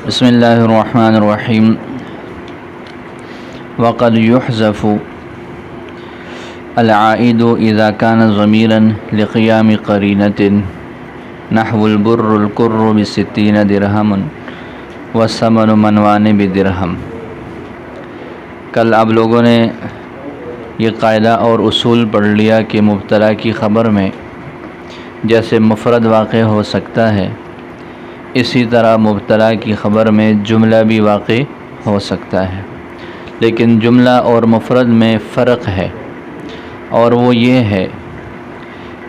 بسم اللہ الرحمن الرحیم وقد يحذف العائد اذا كان ضميرا لقيام قرينة نحو البر الكر ب60 درهم والثمن منوان بدرهم۔ کل آپ لوگوں نے یہ قاعدہ اور اصول پڑھ لیا کہ مبتدا کی خبر میں جیسے مفرد واقع ہو سکتا ہے، اسی طرح مبتدا کی خبر میں جملہ بھی واقع ہو سکتا ہے، لیکن جملہ اور مفرد میں فرق ہے، اور وہ یہ ہے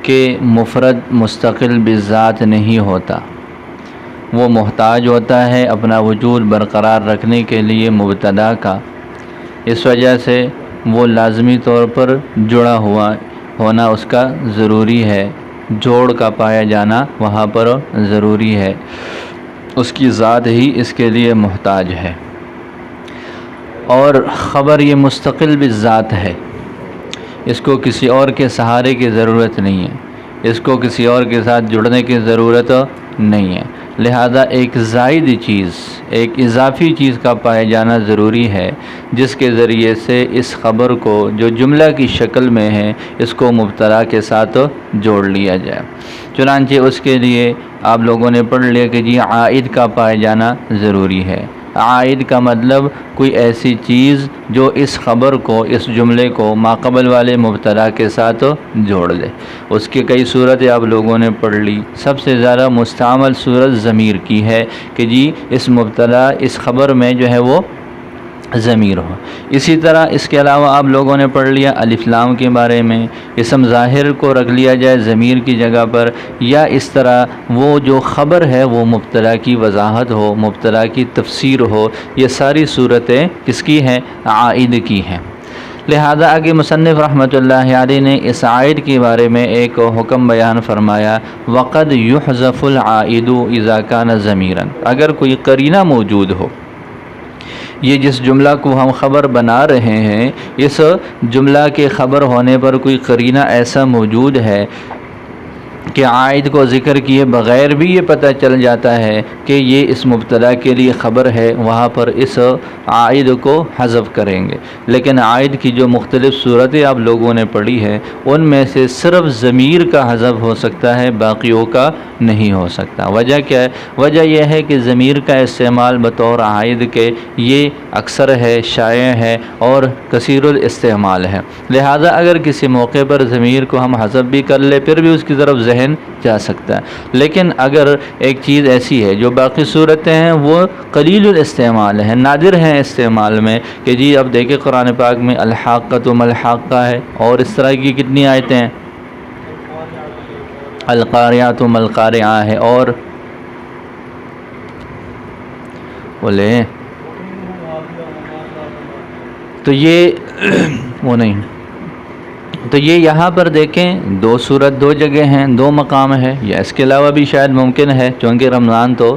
کہ مفرد مستقل بذات نہیں ہوتا، وہ محتاج ہوتا ہے اپنا وجود برقرار رکھنے کے لیے مبتدا کا، اس وجہ سے وہ لازمی طور پر جڑا ہوا ہونا اس کا ضروری ہے، جوڑ کا پایا جانا وہاں پر ضروری ہے، اس کی ذات ہی اس کے لیے محتاج ہے۔ اور خبر یہ مستقل بالذات ہے، اس کو کسی اور کے سہارے کی ضرورت نہیں ہے، اس کو کسی اور کے ساتھ جڑنے کی ضرورت نہیں ہے، لہذا ایک زائد چیز، ایک اضافی چیز کا پایا جانا ضروری ہے، جس کے ذریعے سے اس خبر کو جو جملہ کی شکل میں ہے اس کو مبتدا کے ساتھ جوڑ لیا جائے۔ چنانچہ اس کے لیے آپ لوگوں نے پڑھ لیا کہ جی عائد کا پایا جانا ضروری ہے۔ عائد کا مطلب کوئی ایسی چیز جو اس خبر کو، اس جملے کو ماقبل والے مبتدا کے ساتھ جوڑ دے۔ اس کی کئی صورتیں آپ لوگوں نے پڑھ لی۔ سب سے زیادہ مستعمل صورت ضمیر کی ہے کہ جی اس مبتدا، اس خبر میں جو ہے وہ ضمیر ہو۔ اسی طرح اس کے علاوہ آپ لوگوں نے پڑھ لیا الف لام کے بارے میں، اسم ظاہر کو رکھ لیا جائے ضمیر کی جگہ پر، یا اس طرح وہ جو خبر ہے وہ مبتدا کی وضاحت ہو، مبتدا کی تفسیر ہو، یہ ساری صورتیں کس کی ہیں؟ عائد کی ہیں۔ لہذا آگے مصنف رحمۃ اللہ علیہ نے اس عائد کے بارے میں ایک حکم بیان فرمایا، وقد يحذف العائد اذا كان ضمیرا، اگر کوئی قرینہ موجود ہو، یہ جس جملہ کو ہم خبر بنا رہے ہیں، اس جملہ کے خبر ہونے پر کوئی قرینہ ایسا موجود ہے کہ عائد کو ذکر کیے بغیر بھی یہ پتہ چل جاتا ہے کہ یہ اس مبتدا کے لیے خبر ہے، وہاں پر اس عائد کو حذف کریں گے۔ لیکن عائد کی جو مختلف صورتیں آپ لوگوں نے پڑھی ہیں، ان میں سے صرف ضمیر کا حذف ہو سکتا ہے، باقیوں کا نہیں ہو سکتا۔ وجہ کیا ہے؟ وجہ یہ ہے کہ ضمیر کا استعمال بطور عائد کے یہ اکثر ہے، شائع ہے اور کثیر الاستعمال ہے، لہذا اگر کسی موقع پر ضمیر کو ہم حذف بھی کر لیں پھر بھی اس کی طرف ذہن جا سکتا ہے۔ لیکن اگر ایک چیز ایسی ہے جو باقی صورتیں ہیں وہ قلیل الاستعمال ہیں، نادر ہیں استعمال میں، کہ جی اب دیکھیں قرآن پاک میں الحاقۃ ملحاقہ ہے، اور اس طرح کی کتنی آیتیں ہیں، القاریات ملقارعہ ہے، اور بولے تو یہ وہ نہیں، تو یہ یہاں پر دیکھیں دو صورت، دو جگہ ہیں، دو مقام ہے، یا اس کے علاوہ بھی شاید ممکن ہے، چونکہ رمضان تو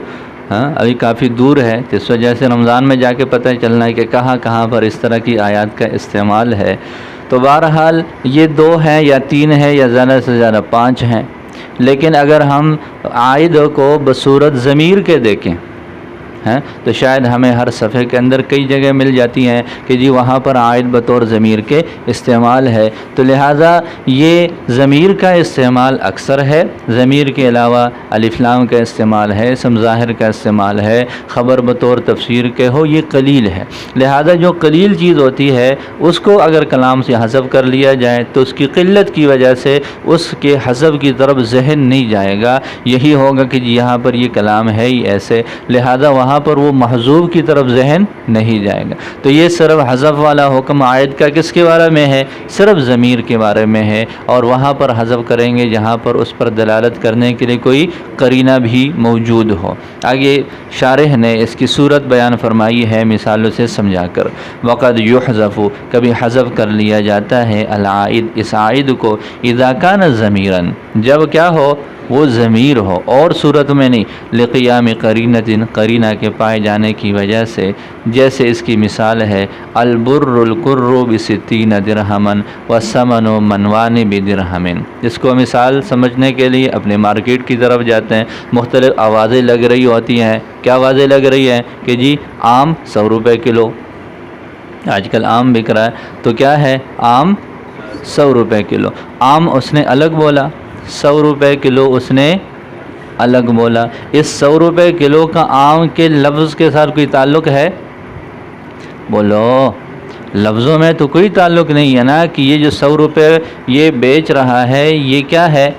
ابھی کافی دور ہے، اس وجہ سے رمضان میں جا کے پتہ چلنا ہے کہ کہاں کہاں پر اس طرح کی آیات کا استعمال ہے۔ تو بہرحال یہ دو ہیں یا تین ہیں یا زیادہ سے زیادہ 5 ہیں، لیکن اگر ہم عائد کو بصورت ضمیر کے دیکھیں تو شاید ہمیں ہر صفحے کے اندر کئی جگہ مل جاتی ہیں کہ جی وہاں پر عائد بطور ضمیر کے استعمال ہے، تو لہٰذا یہ ضمیر کا استعمال اکثر ہے، ضمیر کے علاوہ الف لام کا استعمال ہے، اسم ظاہر کا استعمال ہے، خبر بطور تفسیر کے ہو، یہ قلیل ہے۔ لہٰذا جو قلیل چیز ہوتی ہے اس کو اگر کلام سے حذف کر لیا جائے تو اس کی قلت کی وجہ سے اس کے حذف کی طرف ذہن نہیں جائے گا، یہی ہوگا کہ جی یہاں پر یہ کلام ہے ہی ایسے، لہذا وہاں پر وہ محذوف کی طرف ذہن نہیں جائے گا۔ تو یہ صرف حذف والا حکم عائد کا کس کے بارے میں ہے؟ صرف ضمیر کے بارے میں ہے، اور وہاں پر حذف کریں گے جہاں پر اس پر دلالت کرنے کے لیے کوئی قرینہ بھی موجود ہو۔ آگے شارح نے اس کی صورت بیان فرمائی ہے مثالوں سے سمجھا کر، وقد یحذف، کبھی حذف کر لیا جاتا ہے العائد، اس عائد کو، اذا کان ضمیرا، جب کیا ہو؟ وہ ضمیر ہو اور صورت میں نہیں، لقیام قرینۃ قرینہ کے پائے جانے کی وجہ سے، جیسے اس کی مثال ہے البر القر بستین درہما والثمن منوان بدرہم۔ اس کو مثال سمجھنے کے لیے اپنے مارکیٹ کی طرف جاتے ہیں، مختلف آوازیں لگ رہی ہوتی ہیں۔ کیا آوازیں لگ رہی ہیں کہ جی آم 100 روپے کلو، آج کل آم بک رہا ہے، تو کیا ہے آم 100 روپے کلو۔ آم اس نے الگ بولا، 100 روپے کلو اس نے الگ بولا۔ اس 100 روپے کلو کا آم کے لفظ کے ساتھ کوئی تعلق ہے؟ بولو، لفظوں میں تو کوئی تعلق نہیں ہے نا، کہ یہ جو 100 روپے یہ بیچ رہا ہے یہ کیا ہے؟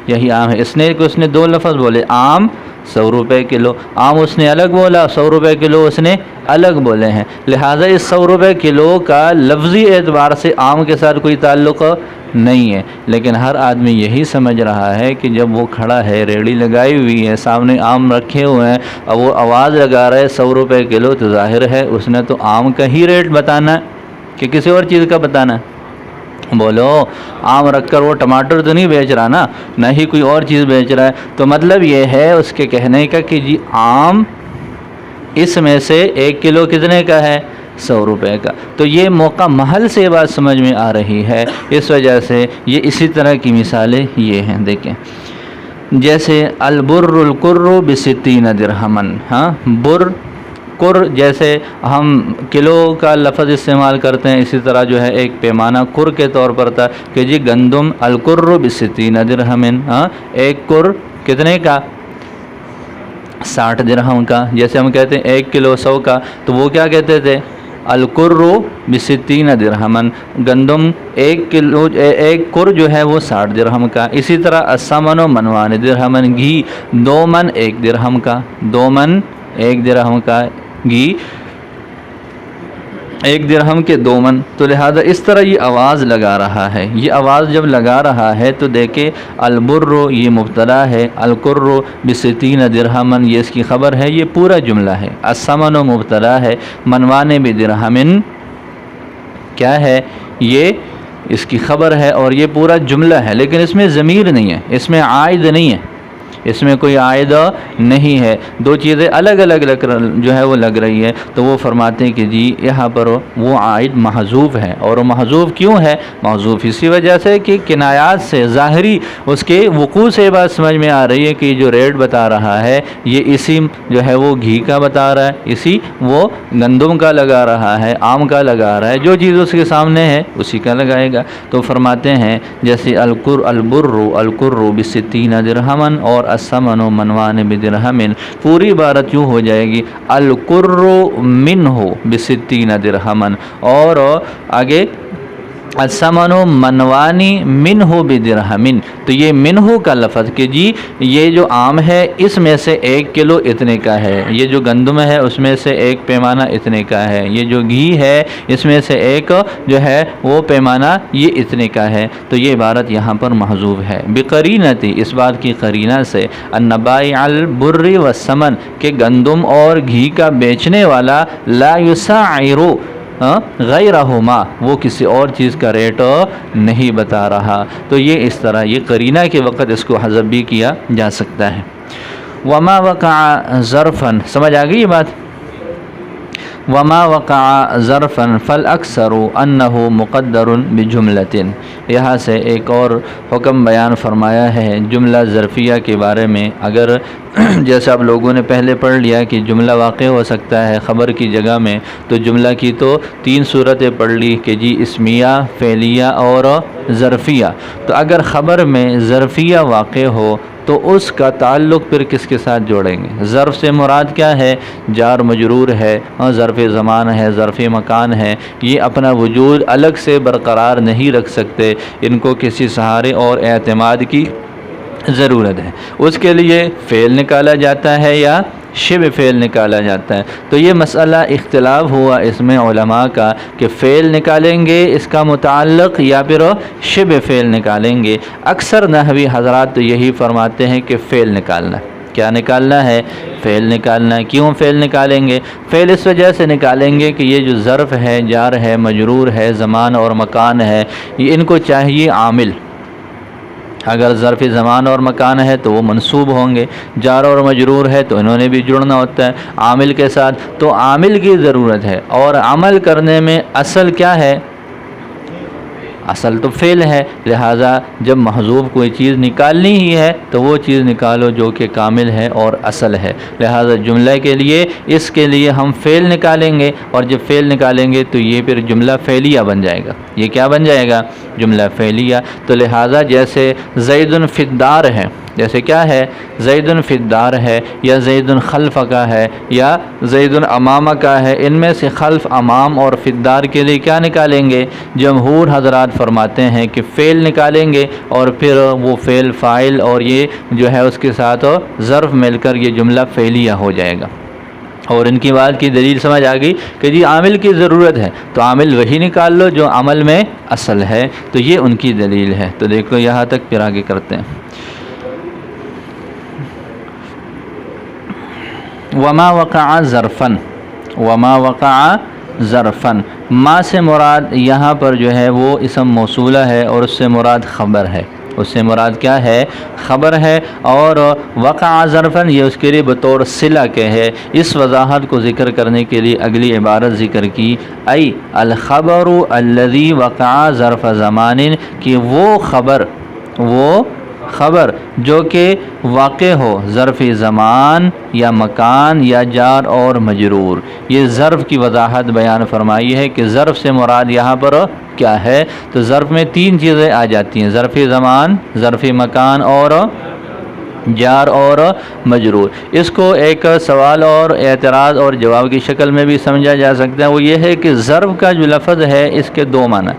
یہی آم ہے۔ اس نے دو لفظ بولے، آم 100 روپے کلو، آم اس نے الگ بولا، 100 روپے کلو اس نے الگ بولے ہیں، لہٰذا اس 100 روپے کلو کا لفظی اعتبار سے آم کے ساتھ کوئی تعلق نہیں ہے۔ لیکن ہر آدمی یہی سمجھ رہا ہے کہ جب وہ کھڑا ہے، ریڑھی لگائی ہوئی ہے، سامنے آم رکھے ہوئے ہیں، اور وہ آواز لگا رہا ہے 100 روپے کلو، تو ظاہر ہے اس نے تو آم کا ہی ریٹ بتانا ہے کہ کسی اور چیز کا بتانا ہے۔ بولو، آم رکھ کر وہ ٹماٹر تو نہیں بیچ رہا نا، نہ ہی کوئی اور چیز بیچ رہا ہے۔ تو مطلب یہ ہے اس کے کہنے کا کہ جی آم اس میں سے 1 کلو کتنے کا ہے؟ 100 روپے کا۔ تو یہ موقع محل سے بات سمجھ میں آ رہی ہے، اس وجہ سے یہ اسی طرح کی مثالیں یہ ہیں۔ دیکھیں جیسے البر القر بستین درہما، ہاں بر کر جیسے ہم کلو کا لفظ استعمال کرتے ہیں، اسی طرح جو ہے ایک پیمانہ کر کے طور پر تھا کہ جی گندم القر بستین درہم، ہاں ایک کر کتنے کا؟ 60 درہم کا۔ جیسے ہم کہتے ہیں 1 کلو 100 کا، تو وہ کیا کہتے تھے؟ القر بستین درہما، گندم 1 کر جو ہے وہ 60 درہم کا۔ اسی طرح الثمن منوان درہما، گھی 2 من 1 درہم کا، 2 من 1 درہم کا گھی 1 درہم کے 2 من۔ تو لہذا اس طرح یہ آواز لگا رہا ہے۔ یہ آواز جب لگا رہا ہے تو دیکھیں البر یہ مبتدا ہے، القر بستین درہما یہ اس کی خبر ہے، یہ پورا جملہ ہے۔ الثمن مبتدا ہے، منوان بدرہم کیا ہے؟ یہ اس کی خبر ہے اور یہ پورا جملہ ہے، لیکن اس میں ضمیر نہیں ہے، اس میں عائد نہیں ہے، اس میں کوئی عائد نہیں ہے۔ دو چیزیں الگ الگ جو ہے وہ لگ رہی ہے، تو وہ فرماتے ہیں کہ جی یہاں پر وہ عائد محذوف ہے۔ اور وہ محذوف کیوں ہے؟ محذوف اسی وجہ سے کہ کنایات سے ظاہری اس کے وقوع سے بات سمجھ میں آ رہی ہے کہ جو ریٹ بتا رہا ہے یہ اسی جو ہے وہ گھی کا بتا رہا ہے، اسی وہ گندم کا لگا رہا ہے، آم کا لگا رہا ہے، جو چیز اس کے سامنے ہے اسی کا لگائے گا۔ تو فرماتے ہیں جیسے القر بستین درہما اور الثمن منوان بدرہم، پوری عبارت یوں ہو جائے گی القر منہ بستین درہما، اور آگے الثمن منوانی منہ بدرہم۔ تو یہ منہ کا لفظ کہ جی یہ جو آم ہے اس میں سے 1 کلو اتنے کا ہے، یہ جو گندم ہے اس میں سے 1 پیمانہ اتنے کا ہے، یہ جو گھی ہے اس میں سے 1 جو ہے وہ پیمانہ یہ اتنے کا ہے۔ تو یہ عبارت یہاں پر محذوف ہے بقرینتی، اس بات کی قرینہ سے ان بائع البر والثمن کہ گندم اور گھی کا بیچنے والا لا یسعر غیرہما وہ کسی اور چیز کا ریٹ نہیں بتا رہا۔ تو یہ اس طرح یہ قرینہ کے وقت اس کو حذف بھی کیا جا سکتا ہے۔ وما وقع ظرفا، سمجھ آ گئی یہ بات؟ وما وقع ظرفا فالاکثر انہ مقدر بجملۃ، یہاں سے ایک اور حکم بیان فرمایا ہے جملہ ظرفیہ کے بارے میں۔ اگر جیسا آپ لوگوں نے پہلے پڑھ لیا کہ جملہ واقع ہو سکتا ہے خبر کی جگہ میں، تو جملہ کی تو 3 صورتیں پڑھ لی کہ جی اسمیہ، فعلیہ اور ظرفیہ۔ تو اگر خبر میں ظرفیہ واقع ہو تو اس کا تعلق پھر کس کے ساتھ جوڑیں گے؟ ظرف سے مراد کیا ہے؟ جار مجرور ہے، ظرف زمان ہے، ظرف مکان ہے، یہ اپنا وجود الگ سے برقرار نہیں رکھ سکتے، ان کو کسی سہارے اور اعتماد کی ضرورت ہے۔ اس کے لیے فعل نکالا جاتا ہے یا شبہ فعل نکالا جاتا ہے۔ تو یہ مسئلہ اختلاف ہوا اس میں علماء کا کہ فعل نکالیں گے اس کا متعلق یا پھر شبہ فعل نکالیں گے۔ اکثر نحوی حضرات تو یہی فرماتے ہیں کہ فعل نکالنا ہے۔ کیا نکالنا ہے؟ فعل نکالنا ہے۔ کیوں فعل نکالیں گے؟ فعل اس وجہ سے نکالیں گے کہ یہ جو ظرف ہے، جار ہے، مجرور ہے، زمان اور مکان ہے، یہ ان کو چاہیے عامل، اگر ظرف زمان اور مکان ہے تو وہ منصوب ہوں گے، جار اور مجرور ہے تو انہوں نے بھی جڑنا ہوتا ہے عامل کے ساتھ، تو عامل کی ضرورت ہے۔ اور عمل کرنے میں اصل کیا ہے؟ اصل تو فعل ہے، لہٰذا جب محذوف کوئی چیز نکالنی ہی ہے تو وہ چیز نکالو جو کہ کامل ہے اور اصل ہے، لہٰذا جملہ کے لیے اس کے لیے ہم فعل نکالیں گے، اور جب فعل نکالیں گے تو یہ پھر جملہ فعلیہ بن جائے گا۔ یہ کیا بن جائے گا؟ جملہ فعلیہ۔ تو لہٰذا جیسے زید فی الدار ہے، جیسے کیا ہے؟ زید فی الدار ہے، یا زید خلف کا ہے، یا زید امام کا ہے، ان میں سے خلف، امام اور فی الدار کے لیے کیا نکالیں گے؟ جمہور حضرات فرماتے ہیں کہ فعل نکالیں گے، اور پھر وہ فعل فاعل اور یہ جو ہے اس کے ساتھ ظرف مل کر یہ جملہ فعلیہ ہو جائے گا۔ اور ان کی بات کی دلیل سمجھ آ گئی کہ جی عامل کی ضرورت ہے تو عامل وہی نکال لو جو عمل میں اصل ہے، تو یہ ان کی دلیل ہے۔ تو دیکھو یہاں تک، پھر آگے کرتے ہیں۔ وما وقع ظرفن، وما وقع ظرفن، ما سے مراد یہاں پر جو ہے وہ اسم موصولہ ہے، اور اس سے مراد خبر ہے، اس سے مراد کیا ہے؟ خبر ہے۔ اور وقع ظرفن یہ اس کے لیے بطور صلہ کے ہے۔ اس وضاحت کو ذکر کرنے کے لیے اگلی عبارت ذکر کی، ای الخبر الذی وقع ظرف زمان، کہ وہ خبر جو کہ واقع ہو ظرف زمان یا مکان یا جار اور مجرور۔ یہ ظرف کی وضاحت بیان فرمائی ہے کہ ظرف سے مراد یہاں پر کیا ہے؟ تو ظرف میں تین چیزیں آ جاتی ہیں، ظرف زمان، ظرف مکان اور جار اور مجرور۔ اس کو ایک سوال اور اعتراض اور جواب کی شکل میں بھی سمجھا جا سکتا ہے، وہ یہ ہے کہ ظرف کا جو لفظ ہے اس کے دو معنی،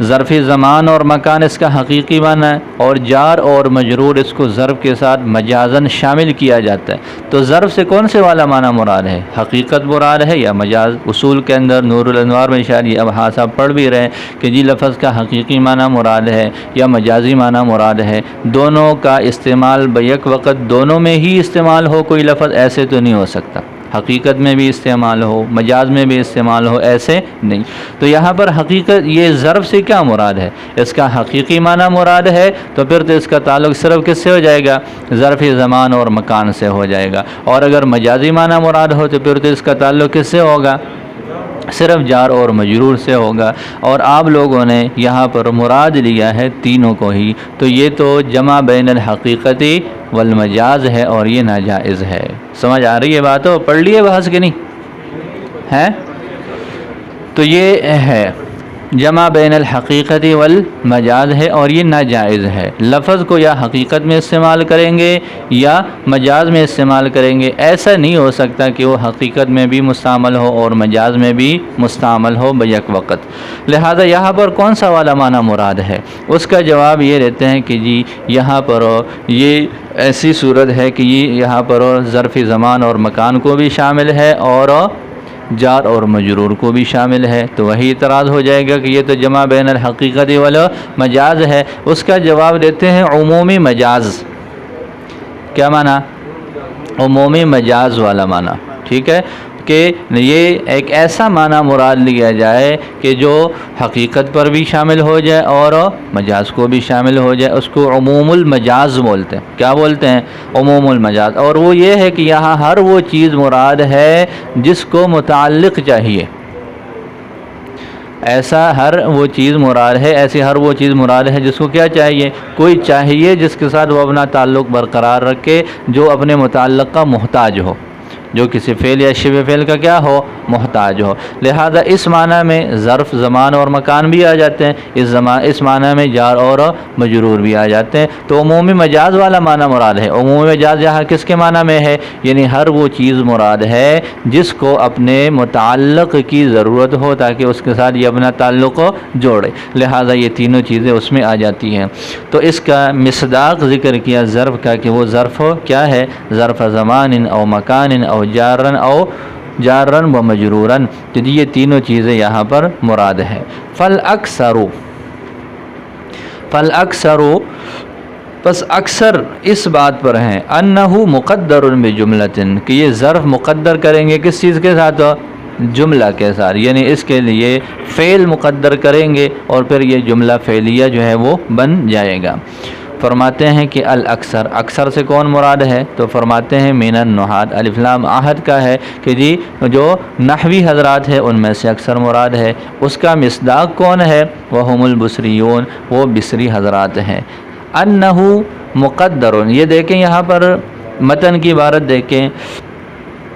ظرف زمان اور مکان اس کا حقیقی معنی ہے، اور جار اور مجرور اس کو ظرف کے ساتھ مجازن شامل کیا جاتا ہے۔ تو ظرف سے کون سے والا معنی مراد ہے؟ حقیقت مراد ہے یا مجاز؟ اصول کے اندر نور الانوار میں شاید یہ اب آپ پڑھ بھی رہے ہیں کہ جی لفظ کا حقیقی معنی مراد ہے یا مجازی معنی مراد ہے، دونوں کا استعمال بیک وقت دونوں میں ہی استعمال ہو، کوئی لفظ ایسے تو نہیں ہو سکتا، حقیقت میں بھی استعمال ہو، مجاز میں بھی استعمال ہو، ایسے نہیں۔ تو یہاں پر حقیقت، یہ ظرف سے کیا مراد ہے؟ اس کا حقیقی معنی مراد ہے، تو پھر تو اس کا تعلق صرف کس سے ہو جائے گا؟ ظرف زمان اور مکان سے ہو جائے گا۔ اور اگر مجازی معنی مراد ہو تو پھر تو اس کا تعلق کس سے ہوگا؟ صرف جار اور مجرور سے ہوگا۔ اور آپ لوگوں نے یہاں پر مراد لیا ہے تینوں کو ہی، تو یہ تو جمع بین الحقیقتی والمجاز ہے، اور یہ ناجائز ہے۔ سمجھ آ رہی ہے بات؟ ہو پڑھ لیے بحث کے نہیں ہے؟ تو یہ ہے جمع بین الحقیقتی والمجاز ہے، اور یہ ناجائز ہے۔ لفظ کو یا حقیقت میں استعمال کریں گے یا مجاز میں استعمال کریں گے، ایسا نہیں ہو سکتا کہ وہ حقیقت میں بھی مستعمل ہو اور مجاز میں بھی مستعمل ہو بیک وقت۔ لہذا یہاں پر کون سا والا معنی مراد ہے؟ اس کا جواب یہ دیتے ہیں کہ جی یہاں پر یہ ایسی صورت ہے کہ یہ یہاں پر ظرف زمان اور مکان کو بھی شامل ہے اور جار اور مجرور کو بھی شامل ہے۔ تو وہی اعتراض ہو جائے گا کہ یہ تو جمع بین الحقیقت والمجاز ہے۔ اس کا جواب دیتے ہیں عمومی مجاز۔ کیا معنی؟ عمومی مجاز والا معنی، ٹھیک ہے، کہ یہ ایک ایسا معنی مراد لیا جائے کہ جو حقیقت پر بھی شامل ہو جائے اور مجاز کو بھی شامل ہو جائے، اس کو عموم المجاز بولتے ہیں۔ کیا بولتے ہیں؟ عموم المجاز۔ اور وہ یہ ہے کہ یہاں ہر وہ چیز مراد ہے جس کو متعلق چاہیے، ایسا ہر وہ چیز مراد ہے، ایسی ہر وہ چیز مراد ہے جس کو کیا چاہیے؟ کوئی چاہیے جس کے ساتھ وہ اپنا تعلق برقرار رکھے، جو اپنے متعلق کا محتاج ہو، جو کسی فعل یا شبہ فعل کا کیا ہو؟ محتاج ہو۔ لہذا اس معنی میں ظرف زمان اور مکان بھی آ جاتے ہیں، اس معنی میں جار اور مجرور بھی آ جاتے ہیں۔ تو عمومی مجاز والا معنی مراد ہے۔ عمومی مجاز یہاں کس کے معنی میں ہے؟ یعنی ہر وہ چیز مراد ہے جس کو اپنے متعلق کی ضرورت ہو تاکہ اس کے ساتھ یہ اپنا تعلق جوڑے، لہذا یہ تینوں چیزیں اس میں آ جاتی ہیں۔ تو اس کا مصداق ذکر کیا ظرف کا کہ وہ ظرف کیا ہے؟ ظرف زمان او مکان او جارن و مجرورن، تو یہ تینوں چیزیں یہاں پر مراد ہے۔ فالاکثر پس اکثر اس بات پر ہیں انہو مقدر بجملۃ، کہ یہ ظرف مقدر کریں گے کس چیز کے ساتھ؟ جملہ کے ساتھ، یعنی اس کے لیے فعل مقدر کریں گے اور پھر یہ جملہ فعلیہ جو ہے وہ بن جائے گا۔ فرماتے ہیں کہ الاکثر، اکثر سے کون مراد ہے؟ تو فرماتے ہیں من النحات، الف لام عہد کا ہے کہ جی جو نحوی حضرات ہیں ان میں سے اکثر مراد ہے۔ اس کا مصداق کون ہے؟ وہم البصریون، وہ بصری حضرات ہیں۔ انہ مقدر، یہ دیکھیں یہاں پر متن کی عبارت دیکھیں،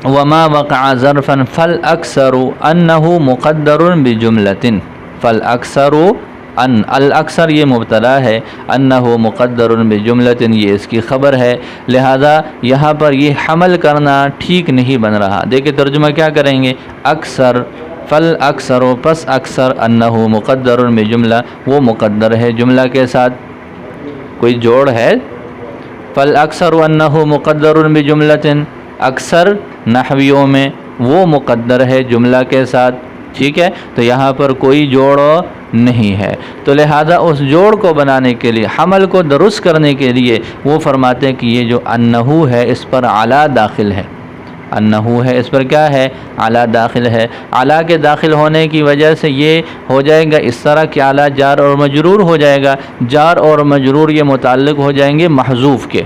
وما وقع ظرفا فالاکثر انہ مقدر بجملۃ، فالاکثر ان، الاکثر یہ مبتدا ہے، انہ مقدر بجملۃ یہ اس کی خبر ہے، لہذا یہاں پر یہ حمل کرنا ٹھیک نہیں بن رہا۔ دیکھیں ترجمہ کیا کریں گے، اکثر، فالاکثر پس اکثر، انہ مقدر بجملہ وہ مقدر ہے جملہ کے ساتھ، کوئی جوڑ ہے، فالاکثر انہ مقدر بجملۃ، اکثر نحویوں میں وہ مقدر ہے جملہ کے ساتھ، ٹھیک ہے، تو یہاں پر کوئی جوڑ نہیں ہے، تو لہذا اس جوڑ کو بنانے کے لیے، حمل کو درست کرنے کے لیے وہ فرماتے ہیں کہ یہ جو انہو ہے اس پر علا داخل ہے، انہو ہے اس پر کیا ہے، علا داخل ہے، علا کے داخل ہونے کی وجہ سے یہ ہو جائے گا اس طرح کہ علا جار اور مجرور ہو جائے گا، جار اور مجرور یہ متعلق ہو جائیں گے محذوف کے،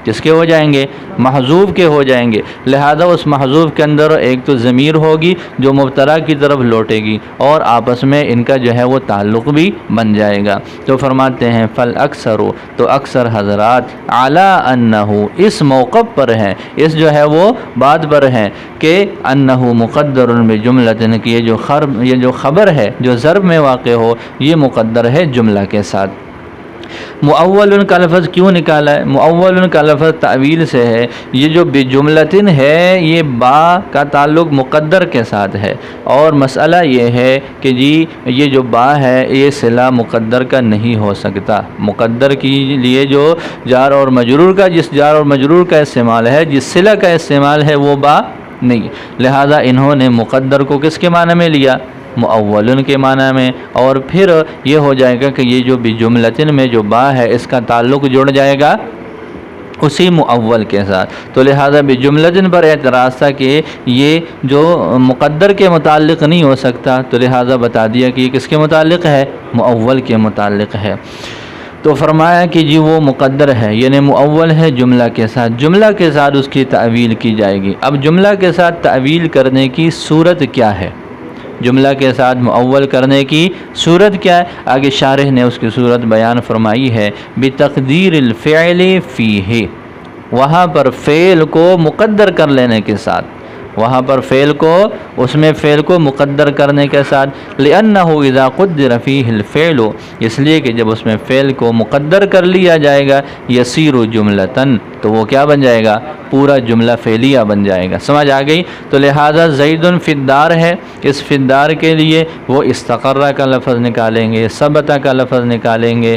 کس کے ہو جائیں گے، محذوف کے ہو جائیں گے، لہذا اس محذوف کے اندر ایک تو ضمیر ہوگی جو مبتدا کی طرف لوٹے گی اور آپس میں ان کا جو ہے وہ تعلق بھی بن جائے گا۔ تو فرماتے ہیں فالاکثر، تو اکثر حضرات علی انہ اس موقف پر ہیں، اس جو ہے وہ بات پر ہیں کہ انہ مقدر بجملۃ، کہ یہ جو خبر ہے جو ضرب میں واقع ہو یہ مقدر ہے جملہ کے ساتھ۔ مؤول کا لفظ کیوں نکالا ہے؟ مؤول کا لفظ تعویل سے ہے، یہ جو بجملتن ہے یہ با کا تعلق مقدر کے ساتھ ہے، اور مسئلہ یہ ہے کہ جی یہ جو با ہے یہ صلہ مقدر کا نہیں ہو سکتا، مقدر کے لیے جو جار اور مجرور کا، جس جار اور مجرور کا استعمال ہے، جس صلہ کا استعمال ہے وہ با نہیں، لہذا انہوں نے مقدر کو کس کے معنی میں لیا؟ مؤولن کے معنی میں، اور پھر یہ ہو جائے گا کہ یہ جو بجملتن میں جو با ہے اس کا تعلق جڑ جائے گا اسی مؤول کے ساتھ، تو لہذا بجملتن پر اعتراض تھا کہ یہ جو مقدر کے متعلق نہیں ہو سکتا، تو لہذا بتا دیا کہ یہ کس کے متعلق ہے؟ مؤول کے متعلق ہے، تو فرمایا کہ جی وہ مقدر ہے، یعنی مؤول ہے جملہ کے ساتھ، جملہ کے ساتھ اس کی تعویل کی جائے گی۔ اب جملہ کے ساتھ تعویل کرنے کی صورت کیا ہے؟ جملہ کے ساتھ مؤول کرنے کی صورت کیا ہے؟ آگے شارح نے اس کی صورت بیان فرمائی ہے، بتقدیر الفعل فیہ، وہاں پر فعل کو مقدر کر لینے کے ساتھ، وہاں پر فعل کو، اس میں فعل کو مقدر کرنے کے ساتھ، لأنہ اذا قدر فیہ الفعل، اس لیے کہ جب اس میں فعل کو مقدر کر لیا جائے گا، یصیر جملتن، تو وہ کیا بن جائے گا؟ پورا جملہ فعلیہ بن جائے گا، سمجھ آ گئی؟ تو لہذا زید فی الدار ہے، اس فی الدار کے لیے وہ استقرہ کا لفظ نکالیں گے، ثبت کا لفظ نکالیں گے،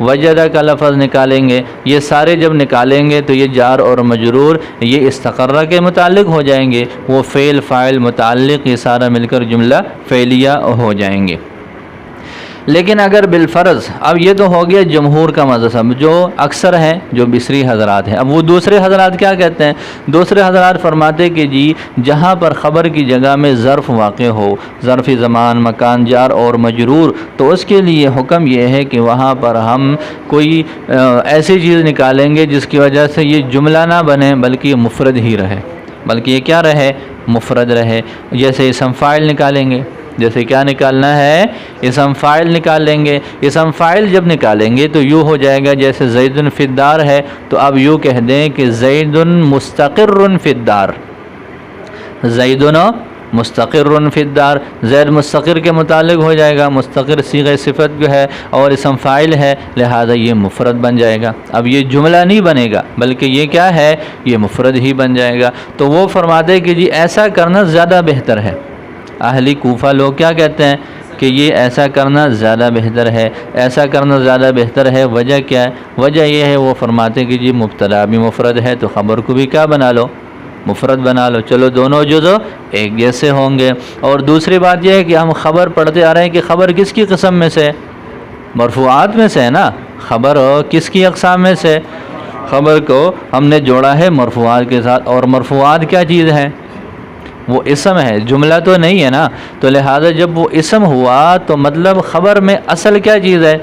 وجد کا لفظ نکالیں گے، یہ سارے جب نکالیں گے تو یہ جار اور مجرور یہ استقرہ کے متعلق ہو جائیں گے، وہ فعل فاعل متعلق یہ سارا مل کر جملہ فعلیہ ہو جائیں گے۔ لیکن اگر بالفرض، اب یہ تو ہو گیا جمہور کا مذہب، جو اکثر ہیں جو بصری حضرات ہیں، اب وہ دوسرے حضرات کیا کہتے ہیں؟ دوسرے حضرات فرماتے کہ جی جہاں پر خبر کی جگہ میں ظرف واقع ہو، ظرف زمان مکان جار اور مجرور، تو اس کے لیے حکم یہ ہے کہ وہاں پر ہم کوئی ایسی چیز نکالیں گے جس کی وجہ سے یہ جملہ نہ بنے بلکہ یہ مفرد ہی رہے، بلکہ یہ کیا رہے؟ مفرد رہے۔ جیسے اسم فاعل نکالیں گے، جیسے کیا نکالنا ہے؟ اسم فاعل نکال لیں گے، اسم فاعل جب نکالیں گے تو یوں ہو جائے گا جیسے زید فی الدار ہے، تو اب یوں کہہ دیں کہ زید مستقر فی الدار، زید مستقر فی الدار، زید مستقر کے متعلق ہو جائے گا، مستقر صیغہ صفت جو ہے اور اسم فاعل ہے، لہذا یہ مفرد بن جائے گا، اب یہ جملہ نہیں بنے گا بلکہ یہ کیا ہے؟ یہ مفرد ہی بن جائے گا۔ تو وہ فرماتے کہ جی ایسا کرنا زیادہ بہتر ہے، اہل کوفہ لوگ کیا کہتے ہیں کہ یہ ایسا کرنا زیادہ بہتر ہے، ایسا کرنا زیادہ بہتر ہے، وجہ کیا ہے؟ وجہ یہ ہے وہ فرماتے کہ جی مبتدا بھی مفرد ہے تو خبر کو بھی کیا بنا لو؟ مفرد بنا لو، چلو دونوں جزء ایک جیسے ہوں گے۔ اور دوسری بات یہ ہے کہ ہم خبر پڑھتے آ رہے ہیں کہ خبر کس کی قسم میں سے؟ مرفوعات میں سے ہے نا، خبر کس کی اقسام میں سے؟ خبر کو ہم نے جوڑا ہے مرفوعات کے ساتھ، اور مرفوعات کیا چیز ہے؟ وہ اسم ہے، جملہ تو نہیں ہے نا، تو لہذا جب وہ اسم ہوا تو مطلب خبر میں اصل کیا چیز ہے؟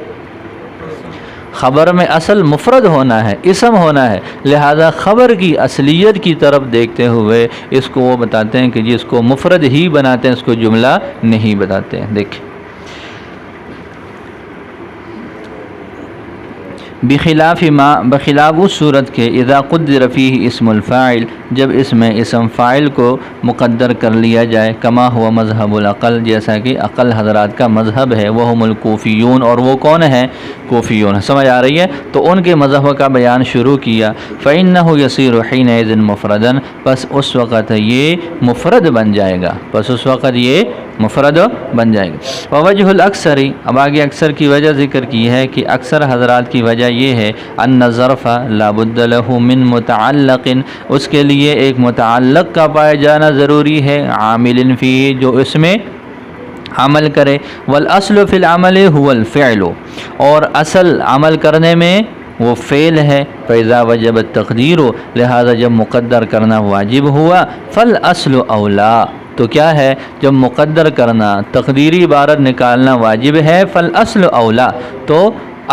خبر میں اصل مفرد ہونا ہے، اسم ہونا ہے، لہذا خبر کی اصلیت کی طرف دیکھتے ہوئے اس کو وہ بتاتے ہیں کہ جی اس کو مفرد ہی بناتے ہیں، اس کو جملہ نہیں بتاتے ہیں۔ دیکھیں بخلاف اس صورت کے اذا قدر فیہ اسم الفاعل، جب اس میں اسم فاعل کو مقدر کر لیا جائے، کما ہوا مذہب العقل، جیسا کہ عقل حضرات کا مذہب ہے، وہم الکوفیون، اور وہ کون ہیں؟ کوفیون۔ سمجھ آ رہی ہے؟ تو ان کے مذہب کا بیان شروع کیا۔ فإنہ یصیر حینئذ مفردا، پس اس وقت یہ مفرد بن جائے گا، پس اس وقت یہ مفرد بن جائے گا۔ ووجہ الاکثر، اب آگے اکثر کی وجہ ذکر کی ہے کہ اکثر حضرات کی وجہ یہ ہے ان ظرف لا بد له من متعلق، اس کے لیے ایک متعلق کا پائے جانا ضروری ہے، عامل فیہ، جو اس میں عمل کرے، والاصل فی العمل هو الفعل، اور اصل عمل کرنے میں وہ فعل ہے، فإذا وجب التقدیر، لہذا جب مقدر کرنا واجب ہوا، فالاصل اولا، تو کیا ہے؟ جب مقدر کرنا، تقدیری عبارت نکالنا واجب ہے، فالاصل اولا، تو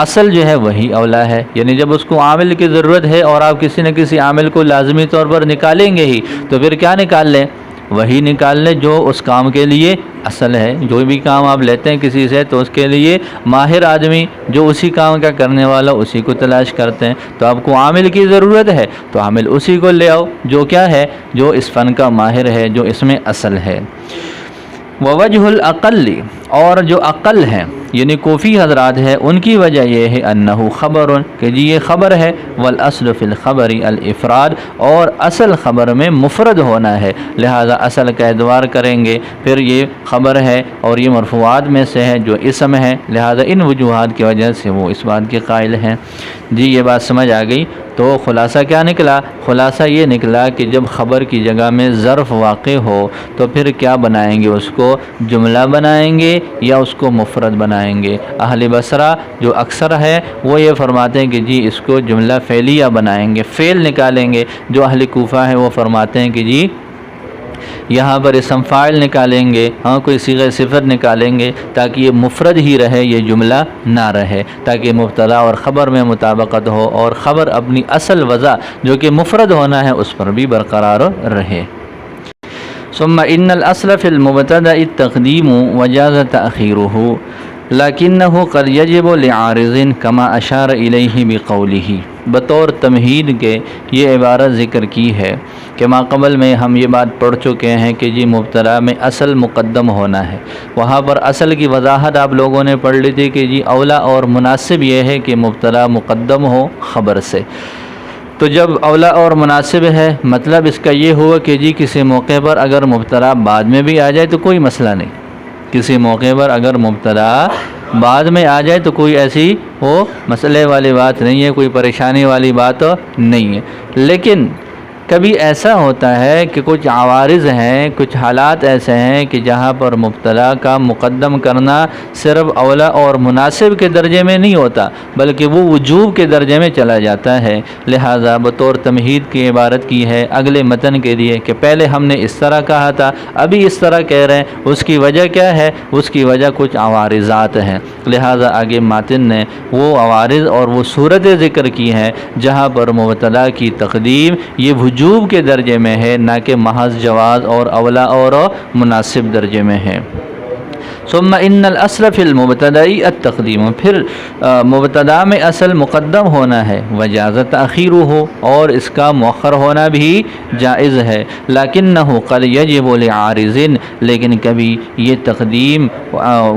اصل جو ہے وہی اولا ہے، یعنی جب اس کو عامل کی ضرورت ہے اور آپ کسی نہ کسی عامل کو لازمی طور پر نکالیں گے ہی، تو پھر کیا نکال لیں؟ وہی نکال لیں جو اس کام کے لیے اصل ہے۔ جو بھی کام آپ لیتے ہیں کسی سے، تو اس کے لیے ماہر آدمی جو اسی کام کا کرنے والا، اسی کو تلاش کرتے ہیں۔ تو آپ کو عامل کی ضرورت ہے تو عامل اسی کو لے آؤ جو کیا ہے؟ جو اس فن کا ماہر ہے، جو اس میں اصل ہے۔ ووجہ الاقل، اور جو عقل ہیں یعنی کوفی حضرات ہے، ان کی وجہ یہ ہے انہو خبر، کہ جی یہ خبر ہے، والاصل فی الخبر الافراد، اور اصل خبر میں مفرد ہونا ہے، لہذا اصل کا اعتبار کریں گے، پھر یہ خبر ہے اور یہ مرفوعات میں سے ہے جو اسم ہے، لہذا ان وجوہات کی وجہ سے وہ اس بات کے قائل ہیں۔ جی یہ بات سمجھ آ گئی؟ تو خلاصہ کیا نکلا؟ خلاصہ یہ نکلا کہ جب خبر کی جگہ میں ظرف واقع ہو تو پھر کیا بنائیں گے؟ اس کو جملہ بنائیں گے یا اس کو مفرد بنائیں گے؟ اہل بصرہ جو اکثر ہے وہ یہ فرماتے ہیں کہ جی اس کو جملہ فعلیہ بنائیں گے، فعل نکالیں گے۔ جو اہل کوفہ ہے وہ فرماتے ہیں کہ جی یہاں پر اسم فاعل نکالیں گے، ہاں کوئی صیغہ صفت نکالیں گے تاکہ یہ مفرد ہی رہے، یہ جملہ نہ رہے، تاکہ مبتدا اور خبر میں مطابقت ہو اور خبر اپنی اصل وضع جو کہ مفرد ہونا ہے اس پر بھی برقرار رہے۔ ثم ان الاصل فی المبتدا التقدیم وجاز تأخیرہ لکنہ قد یجب لعارض کما اشار الیہ بقولہ، بطور تمہید کے یہ عبارت ذکر کی ہے کہ ما قبل میں ہم یہ بات پڑھ چکے ہیں کہ جی مبتدا میں اصل مقدم ہونا ہے، وہاں پر اصل کی وضاحت آپ لوگوں نے پڑھ لی تھی کہ جی اولا اور مناسب یہ ہے کہ مبتدا مقدم ہو خبر سے۔ تو جب اولا اور مناسب ہے مطلب اس کا یہ ہوا کہ جی کسی موقع پر اگر مبتدا بعد میں بھی آ جائے تو کوئی مسئلہ نہیں، کسی موقع پر اگر مبتدا بعد میں آ جائے تو کوئی ایسی وہ مسئلے والی بات نہیں ہے، کوئی پریشانی والی بات نہیں ہے۔ لیکن کبھی ایسا ہوتا ہے کہ کچھ عوارض ہیں، کچھ حالات ایسے ہیں کہ جہاں پر مبتدا کا مقدم کرنا صرف اولا اور مناسب کے درجے میں نہیں ہوتا بلکہ وہ وجوب کے درجے میں چلا جاتا ہے، لہذا بطور تمہید کی عبارت کی ہے اگلے متن کے لیے کہ پہلے ہم نے اس طرح کہا تھا، ابھی اس طرح کہہ رہے ہیں، اس کی وجہ کیا ہے؟ اس کی وجہ کچھ عوارضات ہیں، لہذا آگے ماتن نے وہ عوارض اور وہ صورتیں ذکر کی ہیں جہاں پر مبتدا کی تقدیم یہ وجوب کے درجے میں ہے، نہ کہ محض جواز اور اولا اور مناسب درجے میں ہے۔ ثم ان الاصل فی المبتدا التقدیم، پھر مبتدا میں اصل مقدم ہونا ہے، وجاز تاخیرہ ہو اور اس کا مؤخر ہونا بھی جائز ہے، لیکنہ قد یجب لعارض، لیکن کبھی یہ تقدیم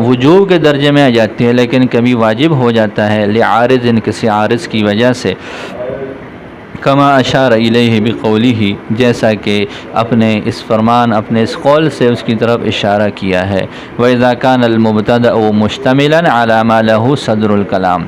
وجوب کے درجے میں آ جاتی ہے لیکن کبھی واجب ہو جاتا ہے، لعارض کسی عارض کی وجہ سے، کما اشار الیہ بقولہ، جیسا کہ اپنے اس فرمان، اپنے اس قول سے اس کی طرف اشارہ کیا ہے۔ وَإِذَا كَانَ الْمُبْتَدَأُ مُشْتَمِلًا عَلَى مَا لَهُ صَدْرُ الْكَلَامِ،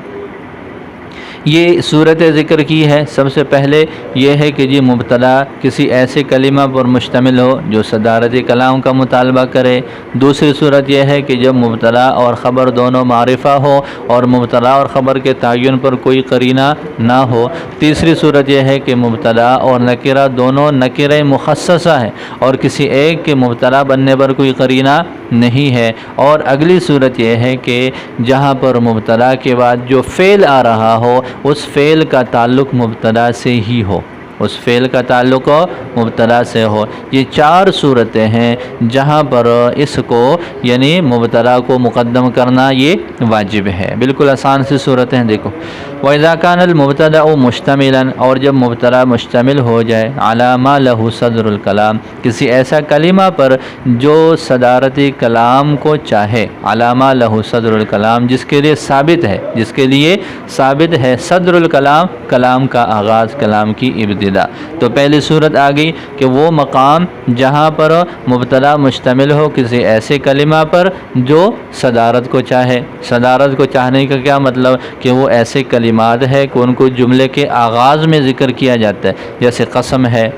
یہ صورت ذکر کی ہے۔ سب سے پہلے یہ ہے کہ جی مبتدا کسی ایسے کلمہ پر مشتمل ہو جو صدارتی کلام کا مطالبہ کرے۔ دوسری صورت یہ ہے کہ جب مبتدا اور خبر دونوں معرفہ ہو اور مبتدا اور خبر کے تعین پر کوئی قرینہ نہ ہو۔ تیسری صورت یہ ہے کہ مبتدا اور نکرہ دونوں نکرہ مخصصہ ہیں اور کسی ایک کے مبتدا بننے پر کوئی قرینہ نہیں ہے۔ اور اگلی صورت یہ ہے کہ جہاں پر مبتدا کے بعد جو فعل آ رہا ہو اس فعل کا تعلق مبتدا سے ہی ہو، اس فعل کا تعلق مبتدا سے ہو۔ یہ چار صورتیں ہیں جہاں پر اس کو یعنی مبتدا کو مقدم کرنا یہ واجب ہے۔ بالکل آسان سی صورتیں ہیں، دیکھو وَإِذَا كَانَ الْمُبْتَدَأُ مُشْتَمِلًا، اور جب مبتدا مشتمل ہو جائے عَلَى مَا لَهُ صَدْرُ الْكَلَامِ، کسی ایسا کلمہ پر جو صدارتی کلام کو چاہے، عَلَى مَا لَهُ صَدْرُ الْكَلَامِ جس کے لیے ثابت ہے، جس کے لیے ثابت ہے صدر الکلام، کلام کا آغاز، کلام کی ابتدا۔ تو پہلی صورت آ گئی کہ وہ مقام جہاں پر مبتدا مشتمل ہو کسی ایسے کلمہ پر جو صدارت کو چاہے۔ صدارت کو چاہنے کا کیا مطلب کہ وہ ایسے کلمات ہے کہ ان کو جملے کے آغاز میں ذکر کیا جاتا ہے، جیسے قسم ہے،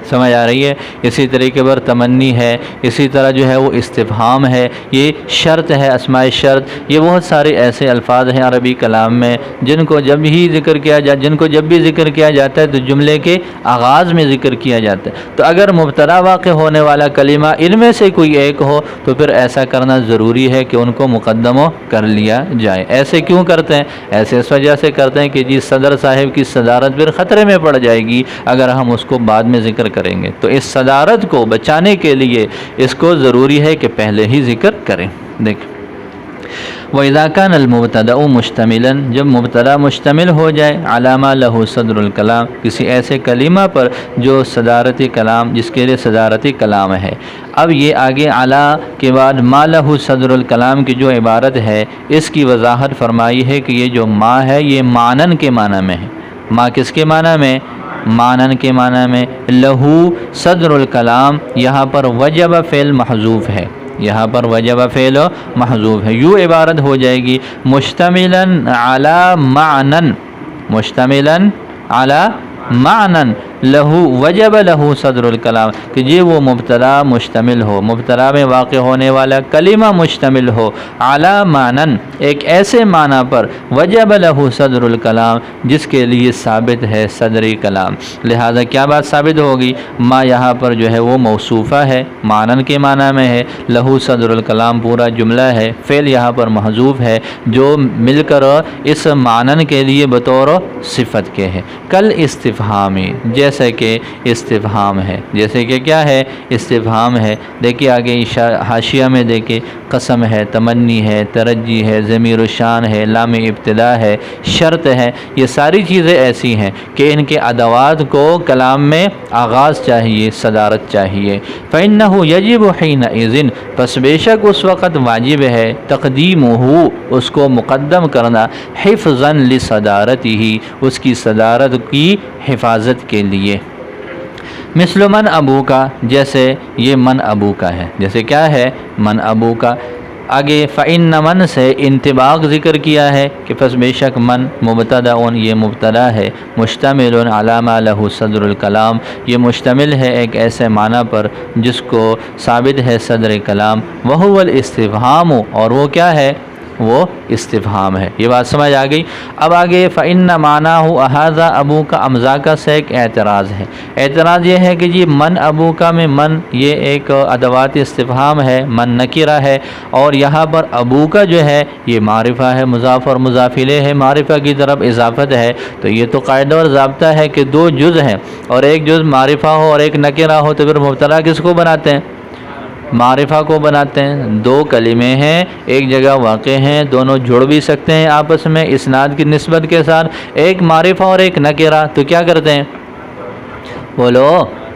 سمجھ آ رہی ہے، اسی طریقے پر تمنی ہے، اسی طرح جو ہے وہ استفہام ہے، یہ شرط ہے، اسماء شرط، یہ بہت سارے ایسے الفاظ ہیں عربی کلام میں جن کو جب بھی ذکر کیا جاتا ہے تو جملے کے آغاز میں ذکر کیا جاتا ہے۔ تو اگر مبتدا واقع ہونے والا کلمہ ان میں سے کوئی ایک ہو تو پھر ایسا کرنا ضروری ہے کہ ان کو مقدم کر لیا جائے۔ ایسے کیوں کرتے ہیں؟ ایسے اس وجہ سے کرتے ہیں کہ جی صدر صاحب کی صدارت پھر خطرے میں پڑ جائے گی اگر ہم اس کو بعد میں ذکر کریں گے، تو اس صدارت کو بچانے کے لیے اس کو ضروری ہے کہ پہلے ہی ذکر کریں۔ دیکھ وَإِذَا كَانَ الْمُبْتَدَأُ مُشْتَمِلًا، جب مبتدا مشتمل ہو جائے عَلَى مَا لَهُ صَدْرُ الْكَلَامِ کسی ایسے کلمہ پر جو صدارتی کلام، جس کے لیے صدارتی کلام ہے۔ اب یہ آگے عَلَى کے بعد مَا لَهُ صَدْرُ الْكَلَامِ کی جو عبارت ہے اس کی وضاحت فرمائی ہے کہ یہ جو ما ہے یہ مانن کے معنی میں ہے۔ ما کس کے معنی میں؟ مانن کے معنی میں۔ لہو صدر الکلام، یہاں پر وجب فعل محذوف ہے، یہاں پر وجب فعل محذوف ہے، یوں عبارت ہو جائے گی مشتملاً علی معنن، مشتملاً علی معنن لہو وجب لہو صدر الکلام، کہ یہ وہ مبتدا مشتمل ہو، مبتدا میں واقع ہونے والا کلمہ مشتمل ہو علی معنن، ایک ایسے معنی پر وجب لہو صدر الکلام جس کے لیے ثابت ہے صدری کلام۔ لہذا کیا بات ثابت ہوگی؟ ما یہاں پر جو ہے وہ موصوفہ ہے، معنن کے معنی میں ہے، لہو صدر الکلام پورا جملہ ہے، فعل یہاں پر محذوف ہے جو مل کر اس معنن کے لیے بطور صفت کے ہے۔ کل استفہامی، جیسے کہ استفہام ہے، جیسے کہ کیا ہے؟ استفہام ہے۔ دیکھیے آگے حاشیہ میں دیکھیے، قسم ہے، تمنی ہے، ترجی ہے، ضمیر الشان ہے، لام ابتدا ہے، شرط ہے، یہ ساری چیزیں ایسی ہیں کہ ان کے ادوات کو کلام میں آغاز چاہیے، صدارت چاہیے۔ فَإِنَّهُ يَجِبُ حِينَئِذٍ، پس بے شک اس وقت واجب ہے تقدیمہ، اس کو مقدم کرنا، حفظاً لصدارتہ، اس کی صدارت کی حفاظت کے لیے۔ مثل من ابو کا، جیسے یہ من ابو کا ہے، جیسے کیا ہے؟ من ابو کا۔ آگے فَإِنَّ من سے انطباق ذکر کیا ہے کہ پس بے شک من مبتدا، یہ مبتدا ہے، مشتمل علی ما لہ صدر الکلام، یہ مشتمل ہے ایک ایسے معنی پر جس کو ثابت ہے صدر کلام، وہو الاستفہام، اور وہ کیا ہے؟ وہ استفہام ہے۔ یہ بات سمجھ آ گئی؟ اب آگے فَإِنَّ مَعْنَاهُ أَهَذَا أَبُوكَ، امزاکہ سے ایک اعتراض ہے۔ اعتراض یہ ہے کہ جی من ابوکا میں من یہ ایک ادوات استفہام ہے، من نکرہ ہے، اور یہاں پر ابوکا جو ہے یہ معرفہ ہے، مضاف اور مضاف الیہ ہے، معرفہ کی طرف اضافت ہے۔ تو یہ تو قاعدہ اور ضابطہ ہے کہ دو جز ہیں اور ایک جز معرفہ ہو اور ایک نکرہ ہو تو پھر مبتدا کس کو بناتے ہیں؟ معرفہ کو بناتے ہیں۔ دو کلمے ہیں، ایک جگہ واقع ہیں، دونوں جڑ بھی سکتے ہیں آپس میں اسناد کی نسبت کے ساتھ، ایک معرفہ اور ایک نکرہ، تو کیا کرتے ہیں؟ بولو،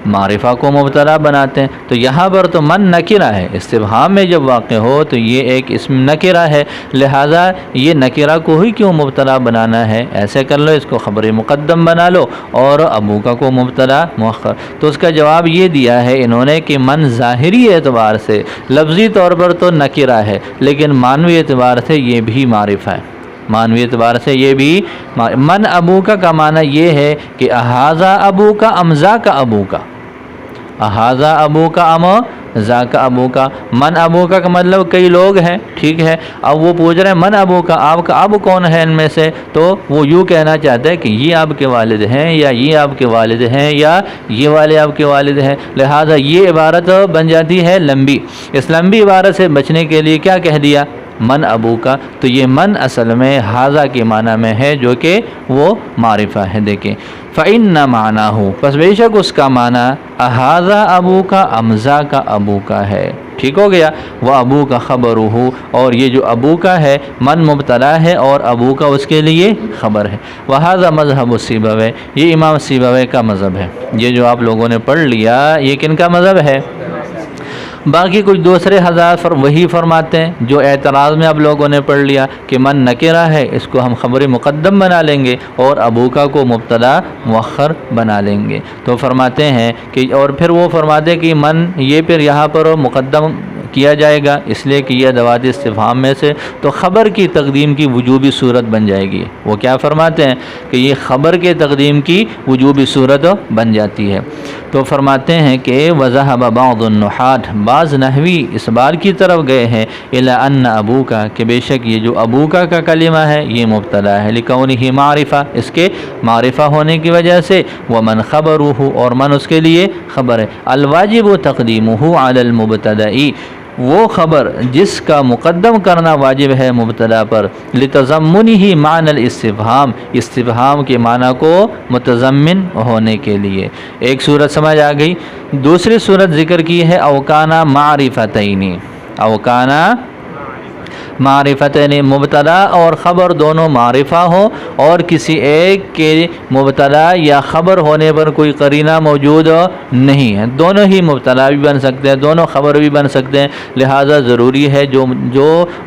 معرفہ کو مبتدا بناتے ہیں۔ تو یہاں پر تو من نکرہ ہے، استفہام میں جب واقع ہو تو یہ ایک اسم نکرہ ہے، لہٰذا یہ نکرہ کو ہی کیوں مبتدا بنانا ہے؟ ایسے کر لو، اس کو خبر مقدم بنا لو اور ابوکا کو مبتدا مؤخر۔ تو اس کا جواب یہ دیا ہے انہوں نے کہ من ظاہری اعتبار سے لفظی طور پر تو نکرہ ہے لیکن معنوی اعتبار سے یہ بھی معرفہ ہے۔ معنوی اعتبار سے یہ بھی من ابو کا معنی یہ ہے کہ احاذا ابو کا امزا کا ابو کا، احاذا ابو کا ام ذا کا ابو کا۔ من ابو کا مطلب کئی لوگ ہیں، ٹھیک ہے، اب وہ پوچھ رہے ہیں من ابو کا، آپ کا اب کون ہے ان میں سے؟ تو وہ یوں کہنا چاہتا ہے کہ یہ آپ کے والد ہیں، یا یہ آپ کے والد ہیں، یا یہ والے آپ کے والد ہیں، لہٰذا یہ عبارت بن جاتی ہے لمبی۔ اس لمبی عبارت سے بچنے کے لیے کیا کہہ دیا؟ من ابو کا۔ تو یہ من اصل میں حاذا کے معنی میں ہے جو کہ وہ معرفہ ہے۔ دیکھیں فَإِنَّ مَعْنَاهُ، پس بے شک اس کا معنی احاذا ابو کا امزا کا ابو کا ہے، ٹھیک ہو گیا۔ وہ ابو کا خبرہ، اور یہ جو ابو کا ہے من مبتدا ہے اور ابو کا اس کے لیے خبر ہے۔ وَهَذَا مذہب سیبوی، یہ امام سیبوی کا مذہب ہے۔ یہ جو آپ لوگوں نے پڑھ لیا یہ کن کا مذہب ہے؟ باقی کچھ دوسرے حضرات وہی فرماتے ہیں جو اعتراض میں اب لوگوں نے پڑھ لیا کہ من نکرہ ہے، اس کو ہم خبر مقدم بنا لیں گے اور ابوکا کو مبتدا مؤخر بنا لیں گے۔ تو فرماتے ہیں کہ، اور پھر وہ فرماتے ہیں کہ من یہ پھر یہاں پر مقدم کیا جائے گا اس لیے کہ یہ ادوات استفہام میں سے، تو خبر کی تقدیم کی وجوبی صورت بن جائے گی۔ وہ کیا فرماتے ہیں کہ یہ خبر کے تقدیم کی وجوبی صورت بن جاتی ہے۔ تو فرماتے ہیں کہ وَذَهَبَ بَعْضُ النُّحَاةِ، بعض نحوی اس بار کی طرف گئے ہیں إِلَىٰ أَنَّ أَبُوكَ، کہ بے شک یہ جو ابوکا کا کلمہ ہے یہ مبتدا ہے، لِكَوْنِهِ معرفہ، اس کے معرفہ ہونے کی وجہ سے، وَمَنْ خَبَرُهُ، اور من اس کے لیے خبر ہے، الواجب تقدیمہ علی المبتدئی، وہ خبر جس کا مقدم کرنا واجب ہے مبتدا پر، لتضمنہ معنی الاستفہام، استفہام کے معنی کو متضمن ہونے کے لیے۔ ایک صورت سمجھ آ گئی۔ دوسری صورت ذکر کی ہے اوکانا معرفتین، اوکانا معرفتین، مبتدا اور خبر دونوں معرفہ ہو اور کسی ایک کے مبتدا یا خبر ہونے پر کوئی قرینہ موجود نہیں ہے، دونوں ہی مبتدا بھی بن سکتے ہیں، دونوں خبر بھی بن سکتے ہیں، لہٰذا ضروری ہے جو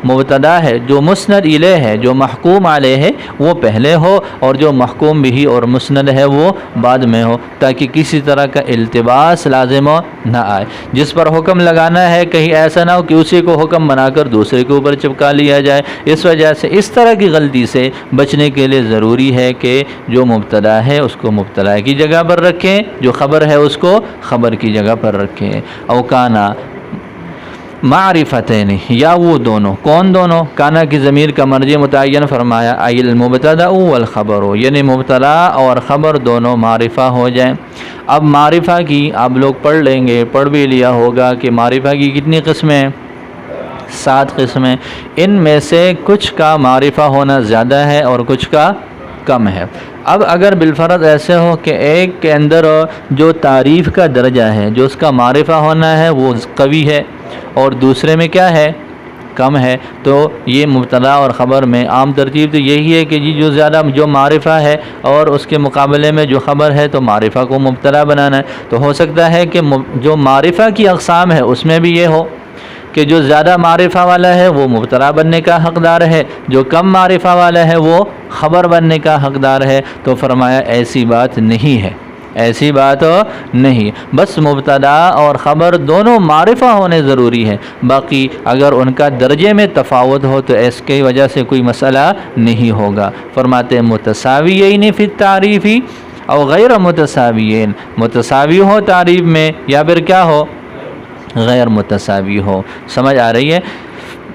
مبتدا ہے، جو مسند الیہ ہے، جو محکوم علیہ ہے وہ پہلے ہو، اور جو محکوم بھی اور مسند ہے وہ بعد میں ہو، تاکہ کسی طرح کا التباس لازم نہ آئے۔ جس پر حکم لگانا ہے کہیں ایسا نہ ہو کہ اسی کو حکم بنا کر دوسرے کے اوپر چپکا لیا جائے، اس وجہ سے اس طرح کی غلطی سے بچنے کے لیے ضروری ہے کہ جو مبتدا ہے اس کو مبتدا کی جگہ پر رکھیں، جو خبر ہے اس کو خبر کی جگہ پر رکھیں۔ اوکانا معرفتین، یا وہ دونوں، کون دونوں؟ کانا کی ضمیر کا مرجع متعین فرمایا، ای المبتدا والخبر، یعنی مبتدا اور خبر دونوں معرفہ ہو جائیں۔ اب معرفہ کی آپ لوگ پڑھ لیں گے، پڑھ بھی لیا ہوگا کہ معرفہ کی کتنی قسمیں ہیں؟ 7 قسمیں۔ ان میں سے کچھ کا معرفہ ہونا زیادہ ہے اور کچھ کا کم ہے۔ اب اگر بالفرض ایسے ہو کہ ایک کے اندر جو تعریف کا درجہ ہے، جو اس کا معرفہ ہونا ہے وہ قوی ہے، اور دوسرے میں کیا ہے؟ کم ہے، تو یہ مبتدا اور خبر میں عام ترتیب تو یہی ہے کہ جو زیادہ جو معرفہ ہے اور اس کے مقابلے میں جو خبر ہے تو معرفہ کو مبتدا بنانا ہے۔ تو ہو سکتا ہے کہ جو معرفہ کی اقسام ہے اس میں بھی یہ ہو کہ جو زیادہ معرفہ والا ہے وہ مبتدا بننے کا حقدار ہے، جو کم معرفہ والا ہے وہ خبر بننے کا حقدار ہے۔ تو فرمایا ایسی بات نہیں ہے، ایسی بات نہیں، بس مبتدا اور خبر دونوں معرفہ ہونے ضروری ہے، باقی اگر ان کا درجے میں تفاوت ہو تو اس کی وجہ سے کوئی مسئلہ نہیں ہوگا۔ فرماتے متساویین فی التعریف او غیر متساویین، متساوی ہو تعریف میں یا پھر کیا ہو؟ غیر متساوی ہو۔ سمجھ آ رہی ہے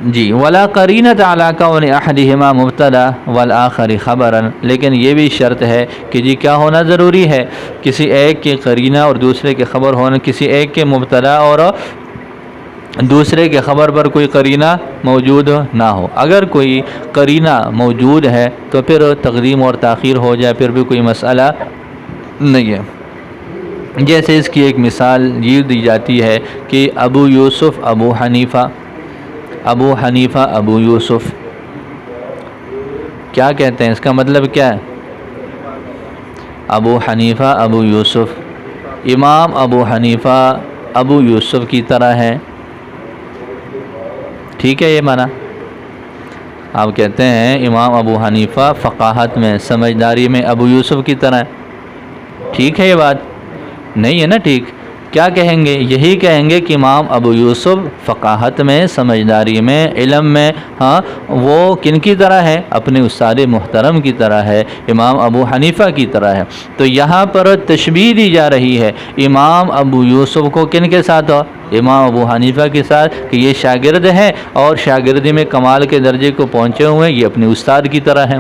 جی؟ ولا قرینۃ علی کون احدہما مبتدا والآخر خبرا، لیکن یہ بھی شرط ہے کہ جی کیا ہونا ضروری ہے؟ کسی ایک کے قرینہ اور دوسرے کے خبر ہونا، کسی ایک کے مبتدا اور دوسرے کے خبر پر کوئی قرینہ موجود نہ ہو۔ اگر کوئی قرینہ موجود ہے تو پھر تقدیم اور تاخیر ہو جائے پھر بھی کوئی مسئلہ نہیں ہے۔ جیسے اس کی ایک مثال یہ دی جاتی ہے کہ ابو یوسف ابو حنیفہ، ابو حنیفہ ابو یوسف، کیا کہتے ہیں؟ اس کا مطلب کیا ہے؟ ابو حنیفہ ابو یوسف، امام ابو حنیفہ ابو یوسف کی طرح ہے، ٹھیک ہے؟ یہ معنی آپ کہتے ہیں امام ابو حنیفہ فقاہت میں، سمجھداری میں ابو یوسف کی طرح ہے، ٹھیک ہے؟ یہ بات نہیں ہے نا ٹھیک؟ کیا کہیں گے؟ یہی کہیں گے کہ امام ابو یوسف فقاہت میں، سمجھداری میں، علم میں وہ کن کی طرح ہے؟ اپنے استاد محترم کی طرح ہے، امام ابو حنیفہ کی طرح ہے۔ تو یہاں پر تشبیہ دی جا رہی ہے امام ابو یوسف کو کن کے ساتھ؟ امام ابو حنیفہ کے ساتھ، کہ یہ شاگرد ہیں اور شاگردی میں کمال کے درجے کو پہنچے ہوئے ہیں، یہ اپنے استاد کی طرح ہیں۔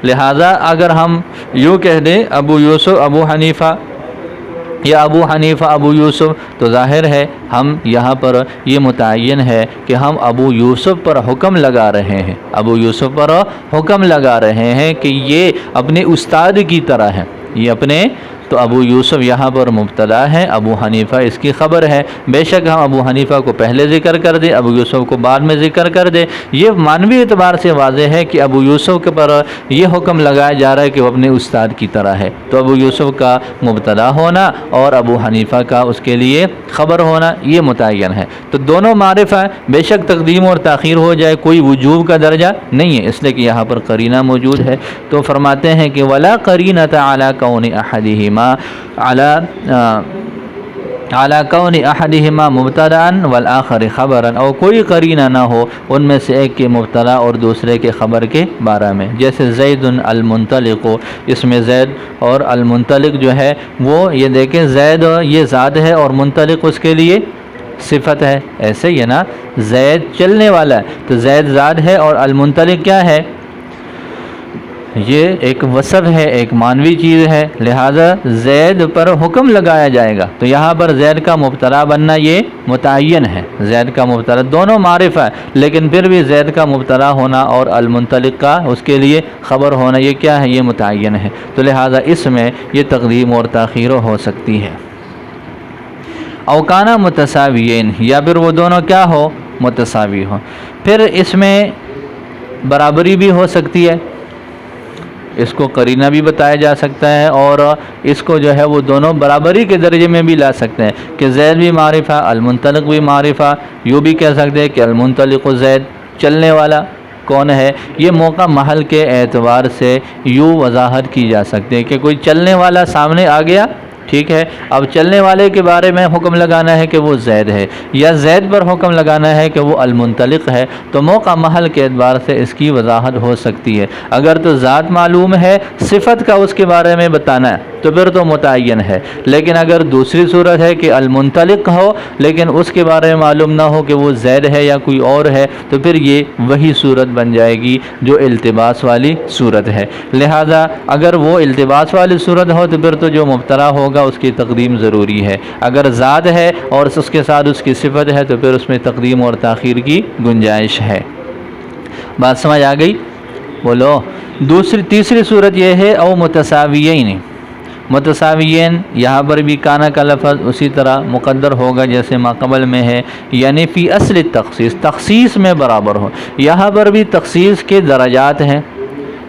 لہذا اگر ہم یوں کہہ دیں ابو یوسف ابو حنیفہ یا ابو حنیفہ ابو یوسف، تو ظاہر ہے ہم یہاں پر یہ متعین ہے کہ ہم ابو یوسف پر حکم لگا رہے ہیں، ابو یوسف پر حکم لگا رہے ہیں کہ یہ اپنے استاد کی طرح ہے، یہ اپنے، تو ابو یوسف یہاں پر مبتدا ہے، ابو حنیفہ اس کی خبر ہے۔ بے شک ہم ابو حنیفہ کو پہلے ذکر کر دیں، ابو یوسف کو بعد میں ذکر کر دیں، یہ معنوی اعتبار سے واضح ہے کہ ابو یوسف کے پر یہ حکم لگایا جا رہا ہے کہ وہ اپنے استاد کی طرح ہے۔ تو ابو یوسف کا مبتدا ہونا اور ابو حنیفہ کا اس کے لیے خبر ہونا یہ متعین ہے۔ تو دونوں معرفہ ہیں، بے شک تقدیم اور تاخیر ہو جائے کوئی وجوب کا درجہ نہیں ہے، اس لیے کہ یہاں پر قرینہ موجود ہے۔ تو فرماتے ہیں کہ ولا قرینۃ علی کون احدہما علی کون احدہما مبتدا والآخر خبرا، اور کوئی قرینہ نہ ہو ان میں سے ایک کے مبتدا اور دوسرے کے خبر کے بارے میں، جیسے زید المنطلق، اس میں زید اور المنطلق جو ہے وہ، یہ دیکھیں زید یہ ذات ہے اور منطلق اس کے لیے صفت ہے، ایسے ہی ہے نا، زید چلنے والا ہے تو زید ذات ہے اور المنطلق کیا ہے؟ یہ ایک وصف ہے، ایک معنوی چیز ہے، لہذا زید پر حکم لگایا جائے گا۔ تو یہاں پر زید کا مبتدا بننا یہ متعین ہے، زید کا مبتدا، دونوں معرفہ ہے لیکن پھر بھی زید کا مبتدا ہونا اور المنطلق کا اس کے لیے خبر ہونا یہ کیا ہے؟ یہ متعین ہے۔ تو لہذا اس میں یہ تقدیم اور تاخیر ہو سکتی ہے۔ اوکانا متساویین، یا پھر وہ دونوں کیا ہو؟ متساوی ہو۔ پھر اس میں برابری بھی ہو سکتی ہے، اس کو قرینہ بھی بتایا جا سکتا ہے اور اس کو جو ہے وہ دونوں برابری کے درجے میں بھی لا سکتے ہیں کہ زید بھی معرفہ، المنطلق بھی معرفہ، یوں بھی کہہ سکتے ہیں کہ المنطلق زید، چلنے والا کون ہے؟ یہ موقع محل کے اعتبار سے یوں وضاحت کی جا سکتی ہے کہ کوئی چلنے والا سامنے آ گیا، ٹھیک ہے، اب چلنے والے کے بارے میں حکم لگانا ہے کہ وہ زید ہے، یا زید پر حکم لگانا ہے کہ وہ المنطلق ہے، تو موقع محل کے اعتبار سے اس کی وضاحت ہو سکتی ہے۔ اگر تو ذات معلوم ہے، صفت کا اس کے بارے میں بتانا ہے تو پھر تو متعین ہے، لیکن اگر دوسری صورت ہے کہ المنطلق ہو لیکن اس کے بارے میں معلوم نہ ہو کہ وہ زید ہے یا کوئی اور ہے، تو پھر یہ وہی صورت بن جائے گی جو التباس والی صورت ہے۔ لہذا اگر وہ التباس والی صورت ہو تو پھر تو جو مبتدا ہوگا اس کی تقدیم ضروری ہے، اگر ذات ہے اور اس کے ساتھ اس کی صفت ہے تو پھر اس میں تقدیم اور تاخیر کی گنجائش ہے۔ بات سمجھ آ گئی؟ بولو۔ تیسری صورت یہ ہے او متساویین، متساویین یہاں پر بھی کانا کا لفظ اسی طرح مقدر ہوگا جیسے ما قبل میں ہے، یعنی فی اصل تخصیص، تخصیص میں برابر ہو۔ یہاں پر بھی تخصیص کے درجات ہیں،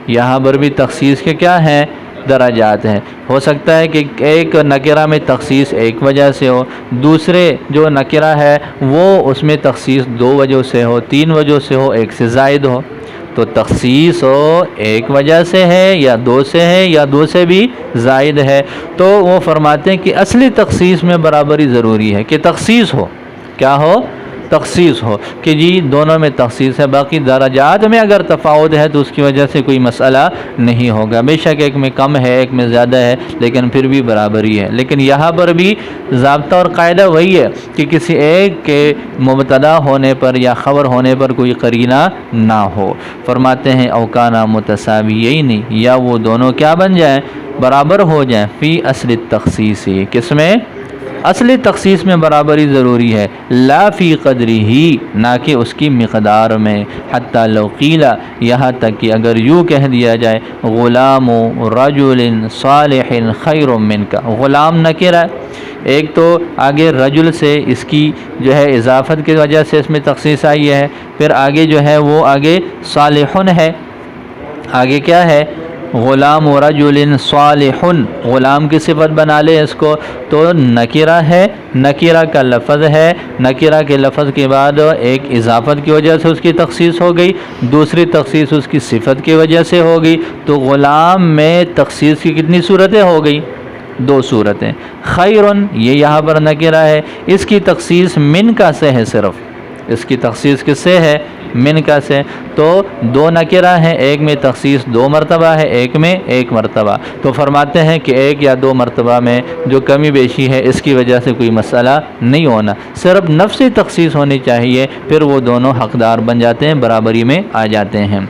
یہاں پر بھی تخصیص کے کیا ہیں؟ درجات ہیں۔ ہو سکتا ہے کہ ایک نکرہ میں تخصیص ایک وجہ سے ہو، دوسرے جو نکرہ ہے وہ اس میں تخصیص دو وجہ سے ہو، تین وجہ سے ہو، ایک سے زائد ہو۔ تو تخصیص ہو ایک وجہ سے ہے یا دو سے ہے یا دو سے بھی زائد ہے، تو وہ فرماتے ہیں کہ اصلی تخصیص میں برابری ضروری ہے کہ تخصیص ہو، کیا ہو؟ تخصیص ہو، کہ جی دونوں میں تخصیص ہے، باقی درجات میں اگر تفاوت ہے تو اس کی وجہ سے کوئی مسئلہ نہیں ہوگا، بے شک ایک میں کم ہے ایک میں زیادہ ہے لیکن پھر بھی برابری ہے۔ لیکن یہاں پر بھی ضابطہ اور قاعدہ وہی ہے کہ کسی ایک کے مبتدا ہونے پر یا خبر ہونے پر کوئی قرینہ نہ ہو۔ فرماتے ہیں اوکانا متساویین، یا وہ دونوں کیا بن جائیں؟ برابر ہو جائیں، فی اصل التخصیص، کس میں؟ اصلی تخصیص میں برابری ضروری ہے، لا فی قدری ہی، نہ کہ اس کی مقدار میں، حتی لو قیل، یہاں تک کہ اگر یوں کہہ دیا جائے غلام رجل صالح خیر منک، غلام نکرہ، ایک تو آگے رجل سے اس کی جو ہے اضافت کی وجہ سے اس میں تخصیص آئی ہے، پھر آگے جو ہے وہ آگے صالحن ہے، آگے کیا ہے؟ غلام رجل صالح، غلام کی صفت بنا لے اس کو، تو نکرہ ہے، نکرہ کا لفظ ہے، نکرہ کے لفظ کے بعد ایک اضافت کی وجہ سے اس کی تخصیص ہو گئی، دوسری تخصیص اس کی صفت کی وجہ سے ہو گئی، تو غلام میں تخصیص کی کتنی صورتیں ہو گئی؟ دو صورتیں. خیرن یہ یہاں پر نکرہ ہے، اس کی تخصیص من کا سے ہے، صرف اس کی تخصیص کس سے ہے؟ من کا سے. تو دو نکرہ ہیں، ایک میں تخصیص 2 مرتبہ ہے، ایک میں 1 مرتبہ. تو فرماتے ہیں کہ 1 یا 2 مرتبہ میں جو کمی بیشی ہے اس کی وجہ سے کوئی مسئلہ نہیں ہونا، صرف نفسی تخصیص ہونی چاہیے، پھر وہ دونوں حقدار بن جاتے ہیں، برابری میں آ جاتے ہیں.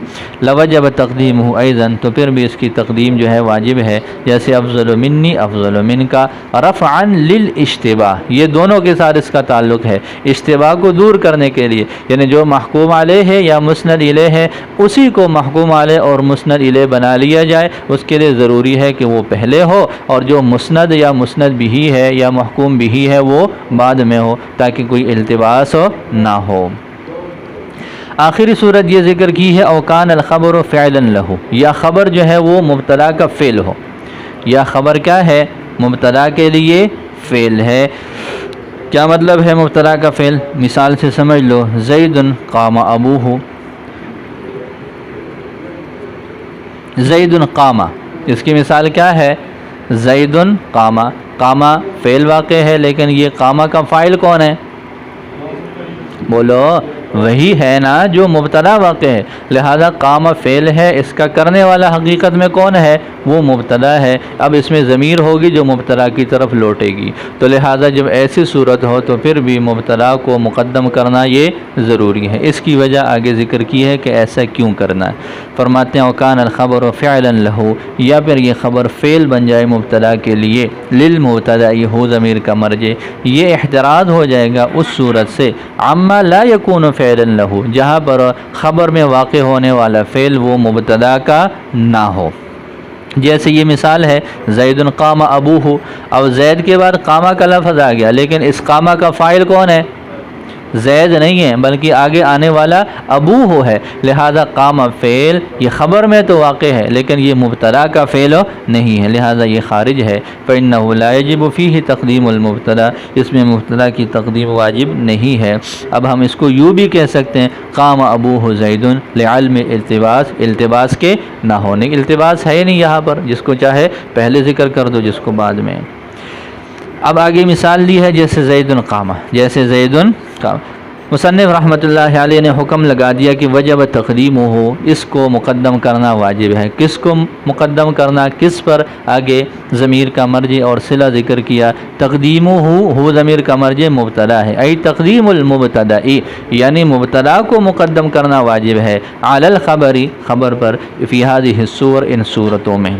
لوجب تقدیمہ ایضاً، تو پھر بھی اس کی تقدیم جو ہے واجب ہے، جیسے افضل منی افضل من کا رفعا للاشتباہ، یہ دونوں کے ساتھ اس کا تعلق ہے، اشتباہ کو دور کرنے کے لیے. یعنی جو محکوم علیہ ہے یا مسند الیہ ہے اسی کو محکوم علیہ اور مسند الیہ بنا لیا جائے. اس کے لیے ضروری ہے کہ وہ پہلے ہو، اور جو مسند یا مسند بھی ہے یا محکوم بھی ہے وہ بعد میں ہو، تاکہ کوئی التباس نہ ہو. آخری صورت یہ ذکر کی ہے اوکان الخبر فعلا لہ، یا خبر جو ہے وہ مبتدا کا فعل ہو، یا خبر کیا ہے؟ مبتدا کے لیے فعل ہے. کیا مطلب ہے مبتدا کا فعل؟ مثال سے سمجھ لو، زید قام ابوہ، زید قام، اس کی مثال کیا ہے؟ زید قام. قام فعل واقع ہے، لیکن یہ قام کا فاعل کون ہے؟ بولو، وہی ہے نا جو مبتدا واقع ہے. لہذا قام فعل ہے، اس کا کرنے والا حقیقت میں کون ہے؟ وہ مبتدا ہے. اب اس میں ضمیر ہوگی جو مبتدا کی طرف لوٹے گی. تو لہذا جب ایسی صورت ہو تو پھر بھی مبتدا کو مقدم کرنا یہ ضروری ہے. اس کی وجہ آگے ذکر کی ہے کہ ایسا کیوں کرنا ہے. فرماتے ہیں وکان الخبر فعلا لہ، یا پھر یہ خبر فعل بن جائے مبتدا کے لیے، للمبتدا ہو ضمیر کا مرجع. یہ احتراز ہو جائے گا اس صورت سے عما لا یکون فعلا لہ، جہاں پر خبر میں واقع ہونے والا فعل وہ مبتدا کا نہ ہو. جیسے یہ مثال ہے زید قام ابوہ، اب زید کے بعد قامہ کا لفظ آ گیا، لیکن اس قامہ کا فاعل کون ہے؟ زید نہیں ہے، بلکہ آگے آنے والا ابوہ ہے. لہذا قام فعل یہ خبر میں تو واقع ہے، لیکن یہ مبتدا کا فعل نہیں ہے، لہذا یہ خارج ہے. فإنه لا يجب فيه تقدیم المبتدا، اس میں مبتدا کی تقدیم واجب نہیں ہے. اب ہم اس کو یوں بھی کہہ سکتے ہیں قام ابوہ زید لعلم التباس، التباس کے نہ ہونے. التباس ہے نہیں یہاں پر، جس کو چاہے پہلے ذکر کر دو، جس کو بعد میں. اب آگے مثال دی ہے جیسے زید قامہ، جیسے زید قام. مصنف رحمۃ اللہ علیہ نے حکم لگا دیا کہ وجب تقدیم ہو، اس کو مقدم کرنا واجب ہے. کس کو مقدم کرنا؟ کس پر؟ آگے ضمیر کا مرجع اور صلہ ذکر کیا. تقدیم ہو ضمیر کا مرجع مبتدا ہے، ای تقدیم المبتدا، یعنی مبتدا کو مقدم کرنا واجب ہے، علی الخبری، خبر پر، فی هذه الصور، ان صورتوں میں.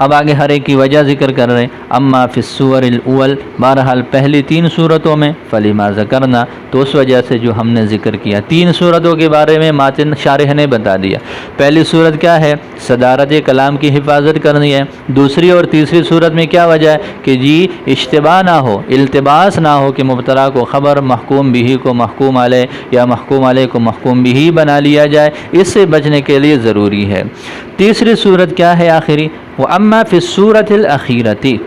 اب آگے ہر ایک کی وجہ ذکر کر رہے ہیں. اما فی الصور الاول، بہرحال پہلی 3 صورتوں میں، فلما ذکرنا، تو اس وجہ سے جو ہم نے ذکر کیا. 3 صورتوں کے بارے میں ماتن شارح نے بتا دیا. پہلی صورت کیا ہے؟ صدارت کلام کی حفاظت کرنی ہے. دوسری اور تیسری صورت میں کیا وجہ ہے؟ کہ جی اشتباہ نہ ہو، التباس نہ ہو، کہ مبتدا کو خبر، محکوم بھی کو محکوم علیہ، یا محکوم علیہ کو محکوم بھی بنا لیا جائے. اس سے بچنے کے لیے ضروری ہے. تیسری صورت کیا ہے آخری؟ وَأَمَّا فِي السُّورَةِ الْأَخِيرَةِ،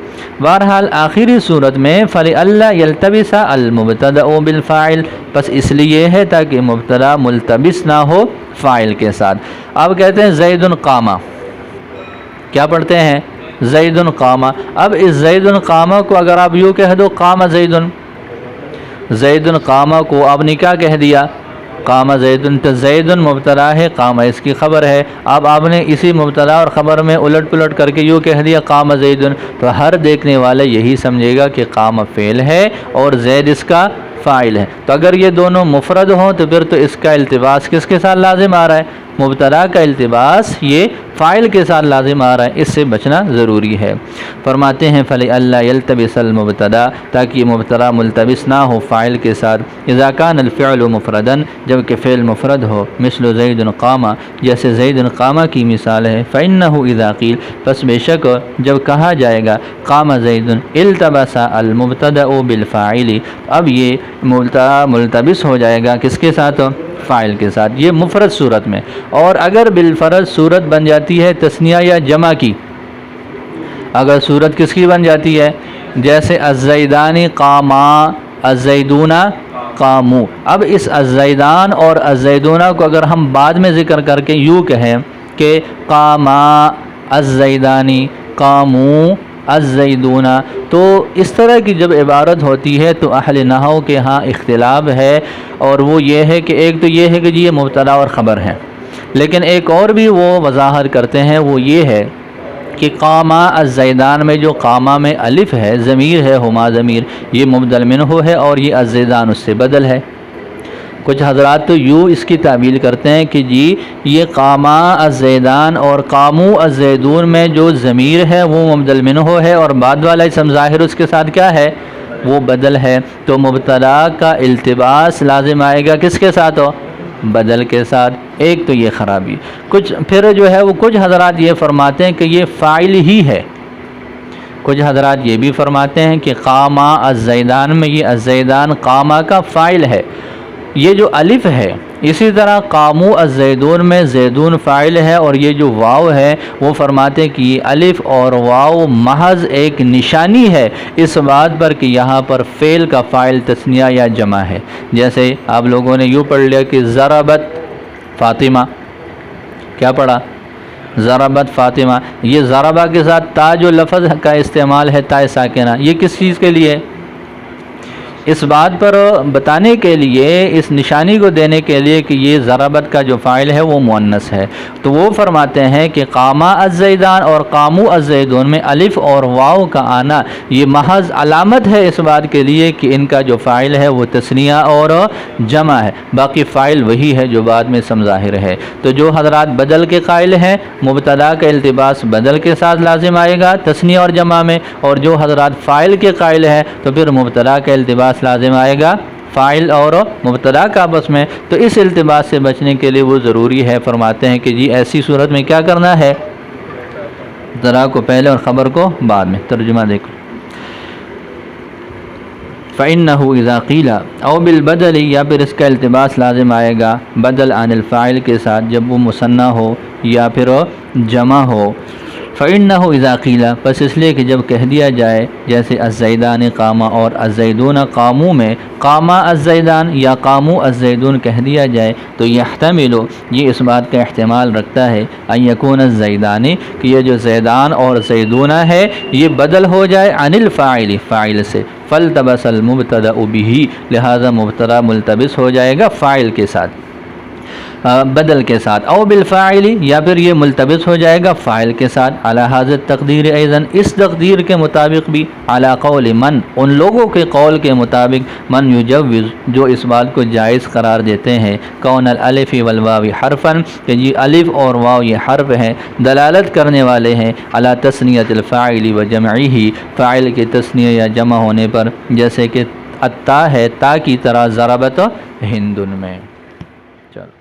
بہرحال آخری صورت میں فَلِأَلَّا يَلْتَبِسَ الْمُبْتَدَأُ بِالْفَاعِلِ، بس اس لیے ہے تاکہ مبتدا ملتبس نہ ہو فاعل کے ساتھ. اب کہتے ہیں زید قامہ، کیا پڑھتے ہیں؟ زید قامہ. اب اس زید قامہ کو اگر آپ یوں کہہ دو قام زید، زید قامہ کو آپ نے کیا کہہ دیا؟ قام زید. تو زید مبتدا ہے، قام اس کی خبر ہے. اب آپ نے اسی مبتدا اور خبر میں الٹ پلٹ کر کے یوں کہہ دیا قام زید، تو ہر دیکھنے والا یہی سمجھے گا کہ قام فعل ہے اور زید اس کا فاعل ہے. تو اگر یہ دونوں مفرد ہوں تو پھر تو اس کا التباس کس کے ساتھ لازم آ رہا ہے؟ مبتدا کا التباس یہ فاعل کے ساتھ لازم آ رہا ہے. اس سے بچنا ضروری ہے. فرماتے ہیں فَلِأَلَّا يَلْتَبِسَ الْمُبْتَدَا، تاکہ یہ مبتدا ملتبس نہ ہو فاعل کے ساتھ. اذا كان الفعل مفردا، جب کہ فعل مفرد ہو، مثل زید قامہ، جیسے زید قامہ کی مثال ہے. فإنه اذا قیل، پس بے شک جب کہا جائے گا قام زید التبس المبتدأ بالفاعل، اب یہ مبتدا ملتبس ہو جائے گا کس کے ساتھ؟ فاعل کے ساتھ. یہ مفرد صورت میں. اور اگر بالفرد صورت بن جاتی ہے تثنیہ یا جمع کی، اگر صورت کس کی بن جاتی ہے؟ جیسے الزیدانی قاما، الزیدون قامو. اب اس الزیدان اور الزیدون کو اگر ہم بعد میں ذکر کر کے یوں کہیں کہ قاما الزیدانی قامو الزیدون۔ تو اس طرح کی جب عبارت ہوتی ہے تو اہل نحو کے ہاں اختلاف ہے، اور وہ یہ ہے کہ ایک تو یہ ہے کہ جی یہ مبتدا اور خبر ہے، لیکن ایک اور بھی وہ وضاحت کرتے ہیں، وہ یہ ہے کہ قاما الزیدان میں جو قاما میں الف ہے، ضمیر ہے، ہما ضمیر، یہ مبدل منہ ہے، اور یہ الزیدان اس سے بدل ہے۔ کچھ حضرات تو یوں اس کی تعبیر کرتے ہیں کہ جی یہ قاما الزیدان اور قامو الزیدون میں جو ضمیر ہے وہ مبدل منہ ہے، اور بعد والا اسم ظاہر اس کے ساتھ کیا ہے، وہ بدل ہے، تو مبتدا کا التباس لازم آئے گا کس کے ساتھ ہو، بدل کے ساتھ۔ ایک تو یہ خرابی، کچھ پھر جو ہے وہ کچھ حضرات یہ فرماتے ہیں کہ یہ فاعل ہی ہے، کچھ حضرات یہ بھی فرماتے ہیں کہ قاما الزیدان میں یہ الزیدان قاما کا فاعل ہے، یہ جو الف ہے، اسی طرح قامو الزیدون میں زیدون فاعل ہے، اور یہ جو واو ہے وہ فرماتے ہیں کہ یہ الف اور واو محض ایک نشانی ہے اس بات پر کہ یہاں پر فعل کا فاعل تثنیہ یا جمع ہے۔ جیسے آپ لوگوں نے یوں پڑھ لیا کہ ضربت فاطمہ، کیا پڑھا، ضربت فاطمہ، یہ ضربہ کے ساتھ تا جو لفظ کا استعمال ہے، تا ساکنہ، یہ کس چیز کے لیے، اس بات پر بتانے کے لیے، اس نشانی کو دینے کے لیے کہ یہ ضربت کا جو فاعل ہے وہ مؤنث ہے۔ تو وہ فرماتے ہیں کہ قاما الزیدان اور قامو الزیدون میں الف اور واو کا آنا یہ محض علامت ہے اس بات کے لیے کہ ان کا جو فاعل ہے وہ تثنیہ اور جمع ہے، باقی فاعل وہی ہے جو بعد میں اسم ظاہر ہے۔ تو جو حضرات بدل کے قائل ہیں مبتدا کا التباس بدل کے ساتھ لازم آئے گا تثنیہ اور جمع میں، اور جو حضرات فاعل کے قائل ہیں تو پھر مبتدا کا التباس لازم آئے گا فاعل اور مبتدا کا آپس میں۔ تو اس التباس سے بچنے کے لیے وہ ضروری ہے، فرماتے ہیں کہ جی ایسی صورت میں کیا کرنا ہے، ذرا کو پہلے اور خبر کو بعد میں۔ ترجمہ دیکھو، فَإِنَّهُ إِذَا قِيلَ او بالبدل، یا پھر اس کا التباس لازم آئے گا بدل عن الفاعل کے ساتھ جب وہ مثنیٰ ہو یا پھر جمع ہو۔ فَإِنَّهُ إِذَا قِيلَ، پس اس لیے کہ جب کہہ دیا جائے جیسے الزیدان قاما اور الزیدون قامو میں قاما الزیدان یا قامو الزیدون کہہ دیا جائے تو یحتمل، یہ اس بات کا احتمال رکھتا ہے ان یکون الزیدان، کہ یہ جو زیدان اور زیدون ہے یہ بدل ہو جائے عن الفاعل، فاعل سے، فالتبس المبتدا به، لہذا مبتدا ملتبس ہو جائے گا فاعل کے ساتھ، بدل کے ساتھ، او بالفاعل، یا پھر یہ ملتبس ہو جائے گا فاعل کے ساتھ، علی ھذا التقدیر ایضاً، اس تقدیر کے مطابق بھی، علی قول من، ان لوگوں کے قول کے مطابق، من یجوز، جو اس بات کو جائز قرار دیتے ہیں، کون الالف والواو حرفا، کہ جی الف اور واو یہ حرف ہیں، دلالت کرنے والے ہیں علی تثنیۃ الفاعل و جمعہ، فاعل کے تثنیہ یا جمع ہونے پر، جیسے کہ التا ہے تا کی طرح ضربت ہندن میں۔ چلو